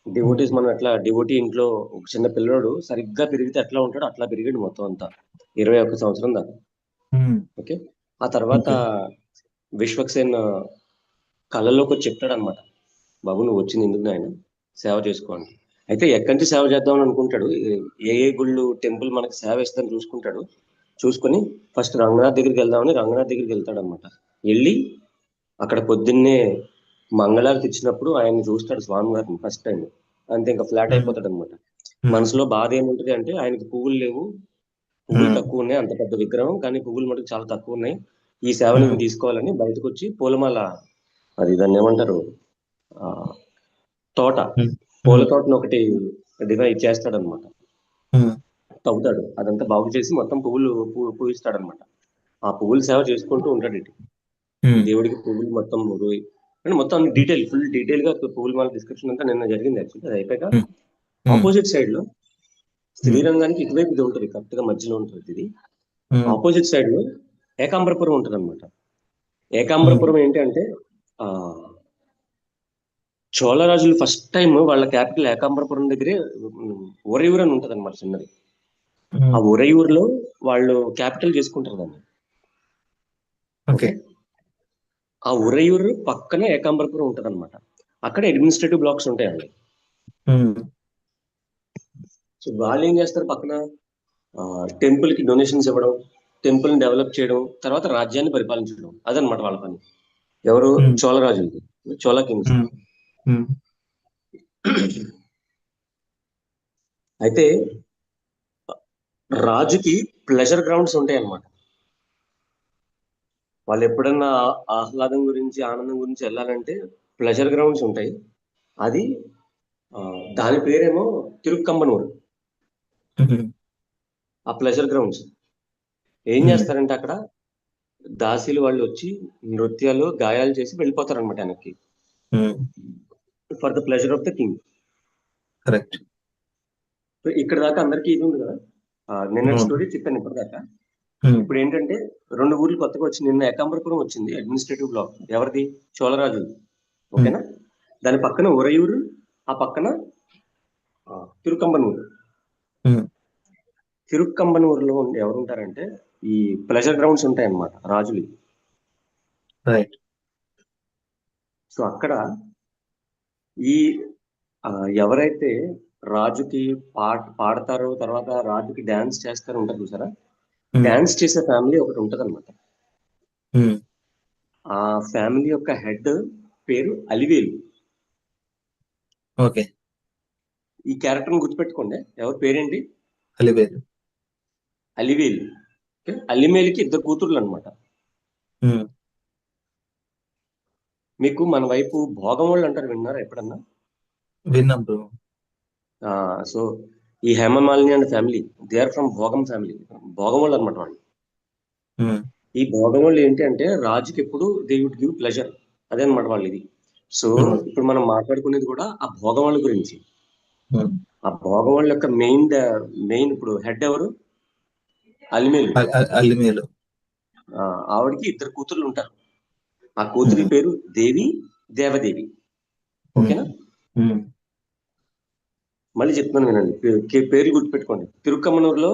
డివోటీస్ మనం ఎట్లా డివోటీ ఇంట్లో ఒక చిన్న పిల్లడు సరిగ్గా పెరిగితే ఎట్లా ఉంటాడో అట్లా పెరిగాడు మొత్తం అంతా 21 సంవత్సరం దాకా. ఓకే, ఆ తర్వాత విశ్వక్సేన్ కళ్ళలోకి వచ్చి చెప్తాడు అనమాట, బాబు నువ్వు వచ్చింది ఎందుకు నాయన, సేవ చేసుకోండి. అయితే ఎక్కడి నుంచి సేవ చేద్దామని అనుకుంటాడు. ఏ ఏ గుళ్ళు టెంపుల్ మనకి సేవ ఇస్తుందని చూసుకుంటాడు. చూసుకొని ఫస్ట్ రంగనాథ్ దగ్గరికి వెళ్దామని రంగనాథ్ దగ్గరికి వెళ్తాడు అనమాట. వెళ్ళి అక్కడ పొద్దున్నే మంగళారతి ఇచ్చినప్పుడు ఆయన్ని చూస్తాడు స్వామివారిని ఫస్ట్ టైం. అంతే ఇంకా ఫ్లాట్ అయిపోతాడు అనమాట. మనసులో బాధ ఏముంటది అంటే ఆయనకి పువ్వులు లేవు, పువ్వులు తక్కువ ఉన్నాయి, అంత పెద్ద విగ్రహం కానీ పువ్వులు మటుకు చాలా తక్కువ ఉన్నాయి, ఈ సేవని తీసుకోవాలని బయటకు వచ్చి పూలమాల, అది దాన్ని ఏమంటారు, తోట, పూల తోటను ఒకటి డివైడ్ చేస్తాడు అనమాట. తవ్వుతాడు, అదంతా బాగు చేసి మొత్తం పువ్వులు పూయిస్తాడు అనమాట. ఆ పువ్వులు సేవ చేసుకుంటూ ఉంటాడు ఇటు. దేవుడికి పువ్వులు మొత్తం అంటే మొత్తం డీటెయిల్, ఫుల్ డీటెయిల్ గా పువ్వుల మాల డిస్క్రిప్షన్ అంతా నిన్న జరిగింది. యాక్చువల్లీ అది అయిపోయాక ఆపోజిట్ సైడ్ లో శ్రీరంగానికి ఇటువైపు ఇది ఉంటుంది, కరెక్ట్ గా మధ్యలో ఉంటుంది ఇది. ఆపోజిట్ సైడ్ లో ఏకాంబరపురం ఉంటుంది అనమాట. ఏకాంబరపురం ఏంటి అంటే చోళరాజులు ఫస్ట్ టైం వాళ్ళ క్యాపిటల్ ఏకాంబరపురం దగ్గరే ఉరయూరు అని ఉంటది అనమాట చిన్నది. ఆ ఉరయూరులో వాళ్ళు క్యాపిటల్ చేసుకుంటారు దాన్ని. ఓకే, ఆ ఉరయూరు పక్కన ఏకాంబరపురం ఉంటది అనమాట. అక్కడ అడ్మినిస్ట్రేటివ్ బ్లాక్స్ ఉంటాయండి. సో వాళ్ళు ఏం చేస్తారు, పక్కన టెంపుల్ కి డొనేషన్స్ ఇవ్వడం, టెంపుల్ ని డెవలప్ చేయడం, తర్వాత రాజ్యాన్ని పరిపాలించడం, అదనమాట వాళ్ళ పని. ఎవరు, చోళరాజులకి, చోళ కింగ్స్. అయితే రాజుకి ప్లెజర్ గ్రౌండ్స్ ఉంటాయి అన్నమాట. వాళ్ళు ఎప్పుడన్నా ఆహ్లాదం గురించి, ఆనందం గురించి వెళ్ళాలంటే ప్లెజర్ గ్రౌండ్స్ ఉంటాయి. అది దాని పేరేమో తిరుక్కమ్మనూరు. ఆ ప్లెజర్ గ్రౌండ్స్ ఏం చేస్తారంటే అక్కడ దాసీలు వాళ్ళు వచ్చి నృత్యాలు, గాయాలు చేసి వెళ్ళిపోతారు అనమాట వెనక్కి, for the pleasure of the king. Correct. ఇక్కడ దాకా అందరికీ ఇది ఉంది కదా, నిన్న స్టోరీ చెప్పాను ఇప్పటిదాకా. ఇప్పుడు ఏంటంటే 2 ఊర్లు కొత్తగా వచ్చి, నిన్న ఏకాంబరపురం వచ్చింది అడ్మినిస్ట్రేటివ్ బ్లాక్, ఎవరిది, చోళరాజు. ఓకేనా, దాని పక్కన ఉరయూరు, ఆ పక్కన తిరుకంబనూరు. తిరుకంబనూరులో ఎవరు ఉంటారంటే ఈ ప్లెజర్ గ్రౌండ్స్ ఉంటాయి అన్నమాట రాజులు. సో అక్కడ ఈ ఎవరైతే రాజుకి పాడతారో, తర్వాత రాజుకి డాన్స్ చేస్తారో ఉంటారు చూసారా, డాన్స్ చేసే ఫ్యామిలీ ఒకటి ఉంటది అనమాట. ఆ ఫ్యామిలీ యొక్క హెడ్ పేరు అలివేలు. ఓకే, ఈ క్యారెక్టర్ ని గుర్తుపెట్టుకోండి, ఎవరి పేరేంటి, అలివేలు. అలివేలు. అలిమేలుకి 2 కూతుర్లు అనమాట. మీకు మన వైపు భోగమోళ్ళు అంటారు, విన్నారా ఎప్పుడన్నా? విన్నాం బ్రో. సో ఈ Hema Malini and family, they are from భోగం ఫ్యామిలీ, భోగమోళ్ళు అనమాట వాళ్ళు. ఈ భోగమోళ్ళు ఏంటి అంటే రాజుకి ఎప్పుడు దే వుడ్ గివ్ ప్లెజర్, అదే అనమాట వాళ్ళు ఇది. సో ఇప్పుడు మనం మాట్లాడుకునేది కూడా ఆ భోగమోళ్ళ గురించి. ఆ భోగమోళ్ళ యొక్క మెయిన్ ఇప్పుడు హెడ్ ఎవరు, అలిమేలు. అలిమేలు. ఆవిడకి 2 కూతుర్లు ఉంటారు. ఆ కూతురి పేరు దేవి, దేవదేవి. ఓకేనా, మళ్ళీ చెప్తున్నాను వినండి, పేర్లు గుర్తుపెట్టుకోండి. తిరుక్కమ్మనూరులో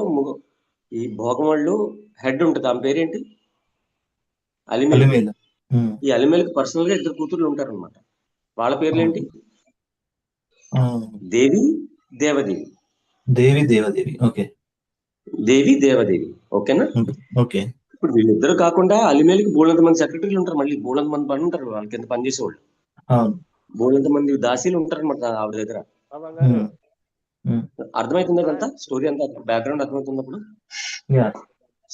ఈ భోగమోళ్ళు హెడ్ ఉంటుంది, ఆమె పేరేంటి, అలిమేలు. ఈ అలిమేలుకి పర్సనల్ గా 2 కూతుర్లు ఉంటారు అనమాట. వాళ్ళ పేర్లు ఏంటి, దేవి, దేవదేవి. దేవి, దేవదేవి. ఓకే, దేవి, దేవదేవి. ఓకేనా. ఓకే. ఇప్పుడు వీళ్ళిద్దరు కాకుండా అలిమేలికి బోలంత మంది సెక్రటరీలు ఉంటారు, మళ్ళీ బోలంత మంది పని ఉంటారు వాళ్ళ కింద పనిచేసేవాళ్ళు, బోలంత మంది దాసీలు ఉంటారు అనమాట ఆవిడ దగ్గర. అర్థమవుతుంది అంతా స్టోరీ అంతా బ్యాక్గ్రౌండ్ అర్థమవుతున్నప్పుడు.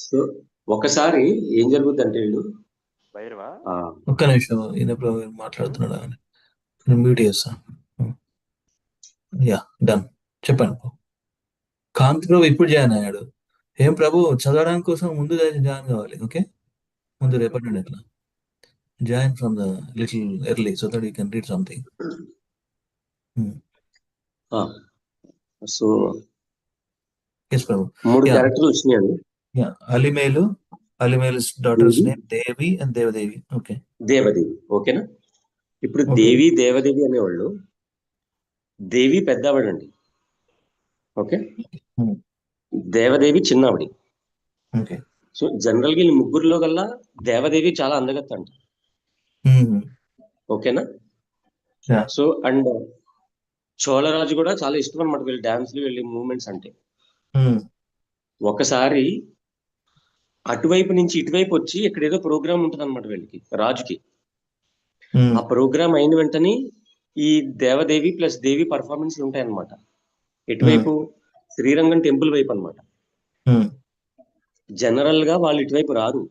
సో ఒకసారి ఏం జరుగుద్ది అంటే వీళ్ళు ఒక్క నిమిషం ఈయనప్పుడు మాట్లాడుతున్నాడా మ్యూట్ చేస్తా. Yeah done. చెప్పండి. కాంతి ప్రభు ఇప్పుడు జాయిన్ అయ్యాడు. ఏం ప్రభు చదవడానికి కోసం ముందు జాయిన్ కావాలి. ఓకే, ముందు రేపటి నుండి ఎట్లా join from the little early so that you can read something. So yes Prabhu. 3 క్యారెక్టర్లు వచ్చినాయండి. Alimelu daughter's name Devi and Devadevi. Okay, Devadevi. ఓకేనా. ఇప్పుడు దేవి దేవదేవి అనేవాళ్ళు, దేవి పెద్దవాడండి. ఓకే, దేవదేవి చిన్నవాడి. సో జనరల్ గా ఈ ముగ్గురులో కల్లా దేవదేవి చాలా అందగత్త అంట. ఓకేనా. సో అండ్ చోళరాజు కూడా చాలా ఇష్టం అనమాట వీళ్ళు డాన్స్లు, వీళ్ళ మూవ్మెంట్స్ అంటే. ఒకసారి అటువైపు నుంచి ఇటువైపు వచ్చి ఇక్కడ ఏదో ప్రోగ్రామ్ ఉంటుంది అనమాట వీళ్ళకి, రాజుకి. ఆ ప్రోగ్రామ్ అయిన వెంటనే ఈ దేవదేవి ప్లస్ దేవి పర్ఫార్మెన్స్లు ఉంటాయి అన్నమాట. ఇటువైపు శ్రీరంగం టెంపుల్ వైపు అనమాట. జనరల్ గా వాళ్ళు ఇటువైపు రారు,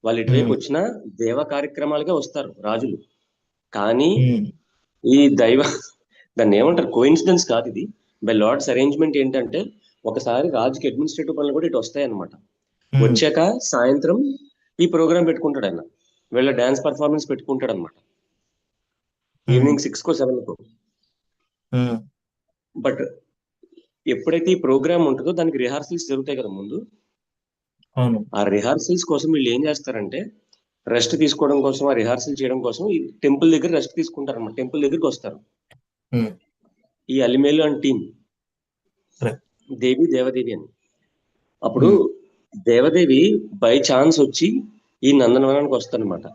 వాళ్ళు ఇటువైపు వచ్చిన దేవ కార్యక్రమాలుగా వస్తారు రాజులు. కానీ ఈ దాన్ని ఏమంటారు, కోఇన్సిడెన్స్ కాదు ఇది, బై లార్డ్స్ అరేంజ్మెంట్ ఏంటంటే ఒకసారి రాజుకి అడ్మినిస్ట్రేటివ్ పనులు కూడా ఇటు వస్తాయి అనమాట. వచ్చాక సాయంత్రం ఈ ప్రోగ్రామ్ పెట్టుకుంటాడు ఆయన, వీళ్ళ డాన్స్ పర్ఫార్మెన్స్ పెట్టుకుంటాడు అనమాట, ఈవినింగ్ 6కో 7కో. బట్ ఎప్పుడైతే ఈ ప్రోగ్రామ్ ఉంటుందో దానికి రిహార్సల్స్ జరుగుతాయి కదా ముందు. ఆ రిహార్సల్స్ కోసం వీళ్ళు ఏం చేస్తారంటే రెస్ట్ తీసుకోవడం కోసం, ఆ రిహార్సల్ చేయడం కోసం ఈ టెంపుల్ దగ్గర రెస్ట్ తీసుకుంటారు అన్నమాట. టెంపుల్ దగ్గరికి వస్తారు ఈ అలిమేలు అండ్ టీం, దేవి దేవదేవి అని. అప్పుడు దేవదేవి బై ఛాన్స్ వచ్చి ఈ నందనవనానికి వస్తుంది అనమాట,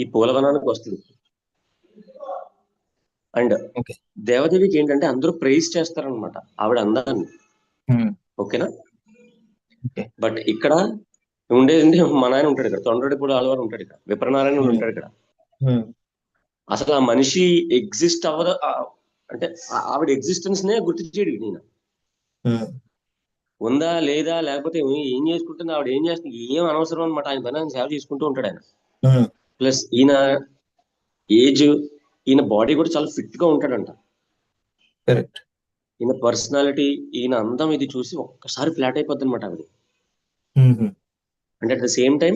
ఈ పూలవనానికి వస్తుంది. అండ్ దేవదేవికి ఏంటంటే అందరూ ప్రైజ్ చేస్తారనమాట ఆవిడ అందాన్ని. ఓకేనా. బట్ ఇక్కడ ఉండేది మన ఆయన ఉంటాడు ఇక్కడ, తొండరెడ్డిపూడి ఆళ్వారు ఉంటాడు ఇక్కడ, విప్రనారాయణ ఉంటాడు ఇక్కడ. అసలు ఆ మనిషి ఎగ్జిస్ట్ అవ్వదు అంటే ఆవిడ ఎగ్జిస్టెన్స్ నే గుర్తు చేయడు నేను. ఉందా లేదా లేకపోతే ఏం చేసుకుంటుంది ఆవిడ, ఏం చేస్తుంది ఏం అనవసరం అనమాట. ఆయన పని ఆయన సేవ చేసుకుంటూ ఉంటాడు ఆయన. ప్లస్ ఈయన ఏజ్, ఈయన బాడీ కూడా చాలా ఫిట్ గా ఉంటాడంట. ఈయన పర్సనాలిటీ, ఈయన అందం ఇది చూసి ఒక్కసారి ఫ్లాట్ అయిపోద్ది అనమాట ఆవిడ. అంటే అట్ ద సేమ్ టైం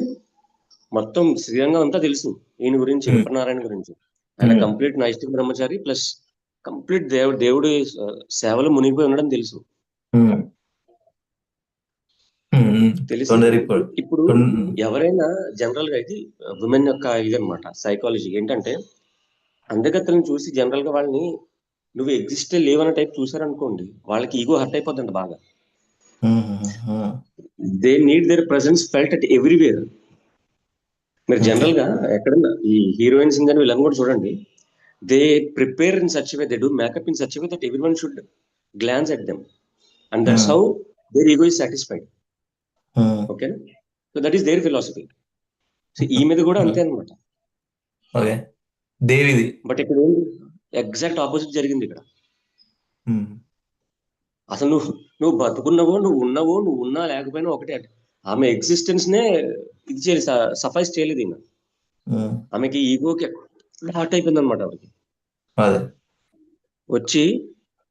మొత్తం శ్రీరంగం అంతా తెలుసు ఈయన గురించి, విప్రనారాయణ గురించి. ఆయన కంప్లీట్ నైష్టిక బ్రహ్మచారి ప్లస్ కంప్లీట్ దేవుడి సేవలు మునిగిపోయి ఉండడం తెలుసు. తెలిసి ఇప్పుడు ఎవరైనా జనరల్ గా ఇది ఉమెన్ యొక్క ఇదనమాట సైకాలజీ ఏంటంటే, అందగత్తలను చూసి జనరల్ గా వాళ్ళని నువ్వు ఎగ్జిస్టే లేవన్న టైప్ చూసారనుకోండి, వాళ్ళకి ఈగో హర్ట్ అయిపోద్దంట బాగా. They need their presence felt at everywhere. మీరు జనరల్ గా ఎక్కడన్నా ఈ హీరోయిన్స్ కానీ వీళ్ళని కూడా చూడండి, they prepare in such way, they do makeup in such way that everyone should glance at them and that's how their ego is satisfied. ఓకేనా. So that is their philosophy. సో ఈ మీద కూడా అంతే అనమాట. బట్ ఇక్కడ ఏంటి ఎగ్జాక్ట్ ఆపోజిట్ జరిగింది ఇక్కడ. అసలు నువ్వు బతుకున్నావో, నువ్వు ఉన్నా లేకపోయినా ఒకటే. ఆమె ఎగ్జిస్టెన్స్ నే ఇది చేయలేదు, సఫైస్ చేయలేదు ఈయన. ఆమెకి ఈగోకి హార్ట్ అయిపోయింది అనమాట ఆవిడకి. వచ్చి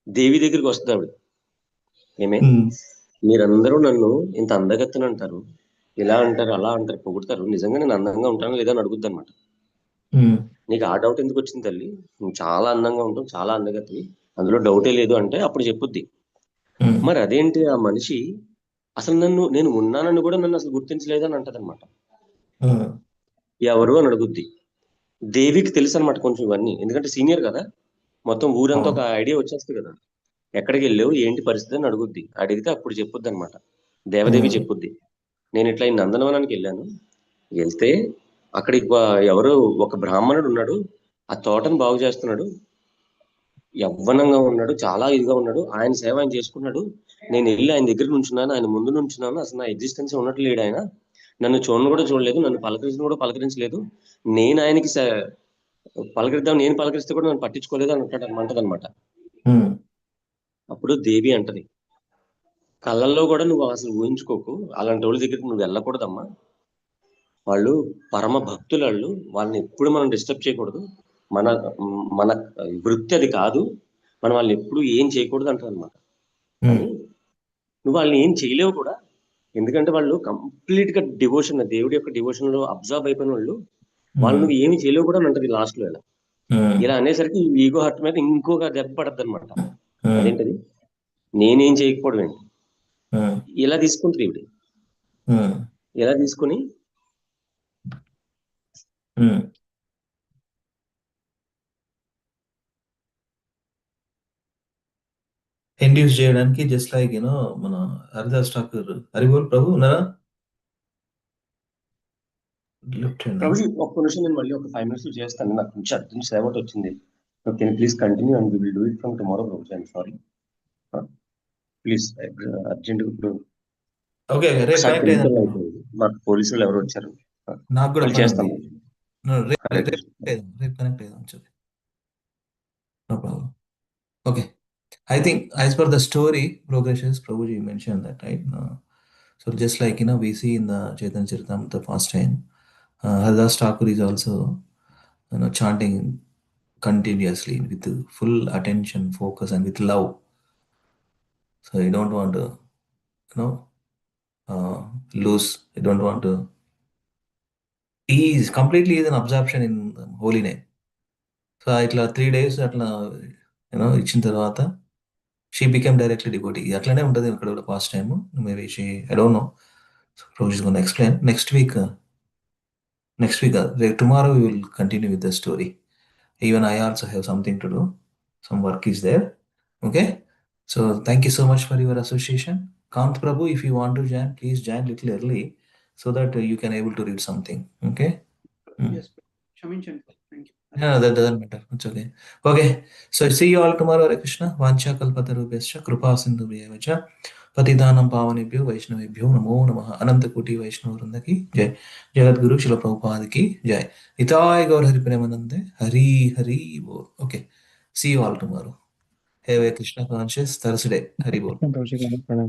దేవి దగ్గరికి వస్తుంది ఆవిడ. మీరందరూ నన్ను ఇంత అందగత్తని అంటారు, ఇలా అంటారు, అలా అంటారు, పొగుడతారు, నిజంగా నేను అందంగా ఉంటాను లేదా అని అడుగుద్ది అనమాట. నీకు ఆ డౌట్ ఎందుకు వచ్చింది తల్లి, నువ్వు చాలా అందంగా ఉంటావు, చాలా అందగత్తని, అందులో డౌటే లేదు అంటే అప్పుడు చెప్పుద్ది. మరి అదేంటి ఆ మనిషి అసలు నేను ఉన్నానని కూడా నన్ను అసలు గుర్తించలేదు అని అంటది అనమాట. ఎవరు అని అడుగుద్ది. దేవికి తెలుసు అనమాట కొంచెం ఇవన్నీ, ఎందుకంటే సీనియర్ కదా, మొత్తం ఊరంతా ఒక ఐడియా వచ్చేస్తుంది కదా. ఎక్కడికి వెళ్ళావు ఏంటి పరిస్థితి అని అడుగుద్ది. అడిగితే అప్పుడు చెప్పుద్ది అనమాట, దేవదేవి చెప్పుద్ది, నేను ఇట్లా ఈ నందనవనానికి వెళ్ళాను, వెళ్తే అక్కడ ఎవరో ఒక బ్రాహ్మణుడు ఉన్నాడు, ఆ తోటను బాగు చేస్తున్నాడు, యవ్వనంగా ఉన్నాడు, చాలా ఇదిగా ఉన్నాడు, ఆయన సేవ ఆయన చేసుకున్నాడు, నేను వెళ్ళి ఆయన దగ్గర నుంచున్నాను, ఆయన ముందు నుంచున్నాను, అసలు నా ఎగ్జిస్టెన్స్ ఉన్నట్లు లేడు ఆయన, నన్ను చూడను కూడా చూడలేదు, నన్ను పలకరించను కూడా పలకరించలేదు. నేను ఆయనకి నేను పలకరిస్తే కూడా నన్ను పట్టించుకోలేదు అంటదనమాట. అప్పుడు దేవి అంటది, కళ్ళల్లో కూడా నువ్వు అసలు ఊహించుకోకు, అలాంటి వాళ్ళ దగ్గరికి నువ్వు వెళ్ళకూడదమ్మా. వాళ్ళు పరమ భక్తులు, వాళ్ళని ఎప్పుడు మనం డిస్టర్బ్ చేయకూడదు. మన మన వృత్తి అది కాదు, మనం వాళ్ళని ఎప్పుడు ఏం చేయకూడదు అంటారు అనమాట. కానీ నువ్వు వాళ్ళని ఏం చేయలేవు కూడా, ఎందుకంటే వాళ్ళు కంప్లీట్ గా డివోషన్, దేవుడి యొక్క డివోషన్ లో అబ్జర్వ్ అయిపోయిన వాళ్ళు నువ్వు ఏమి చేయలేవు కూడా అంటది లాస్ట్ లో. ఇలా అనేసరికి ఈగో హర్ట్ మీద ఇంకొక దెబ్బ పడద్దు అనమాట. అదేంటది, నేనేం చేయకపోవడం ఏంటి, ఇలా తీసుకుంటుంది ఇవిడి. ఇలా తీసుకుని ఇండ్యూస్ చేయడానికి, జస్ట్ లైక్ మన హరిదాస్ ఠాకూర్, హరిబోల్ ప్రభు ఉన్నారా? ప్రభుజీ ఒక్క నిమిషం, నేను మళ్ళీ ఒక 5 minutes చేస్తాను, నాకు కొంచెం అర్జెంట్ సేవ ఒకటి వచ్చింది. Can please continue and will do it from tomorrow Prabhuji. I'm sorry please, urgent ఇప్పుడు ఓకే, రేపు కనెక్ట్ అయ్యాను. మాకు పోలీసులు ఎవరు వచ్చారు, నాకు కూడా చేస్తాను. రేపు కనెక్ట్ అయ్యాం. No problem. Okay, I think as per the story progressions, Prabhuji mentioned that, right? So just like we see in the Chaitanya Charitamrita past time, Haridas Thakur is also chanting continuously with full attention, focus, and with love. So you don't want to lose. You don't want to. He is completely in absorption in holy name. So itla 3 days atla ఇచ్చిన తర్వాత she became directly devotee. అట్లనే ఉంటుంది ఇక్కడ కూడా past time. Maybe she, I don't no, Prabhu is going to explain next week. Tomorrow we will continue with the story. Even I also have something to do, some work is there. Okay, so thank you so much for your association. Kant Prabhu, if you want to join, please join little early so that you can able to read something. Okay. Yes, క్షమించండి. Thank you. Yeah, that doesn't matter. It's okay. Okay. So see you all tomorrow. Hare Krishna. Vancha kalpatarubhyascha kripa sindhubhyeva cha patidanam pavanebhyo vaishnavebhyo namo namah. Ananta koti vaishnava vrinda ki jai. Jagadguru Srila Prabhupada ki jai. Nitai Gaur Hari Premanande. Hari Hari Bol. Okay. See you all tomorrow. Have a Krishna conscious Thursday. Hari Bol.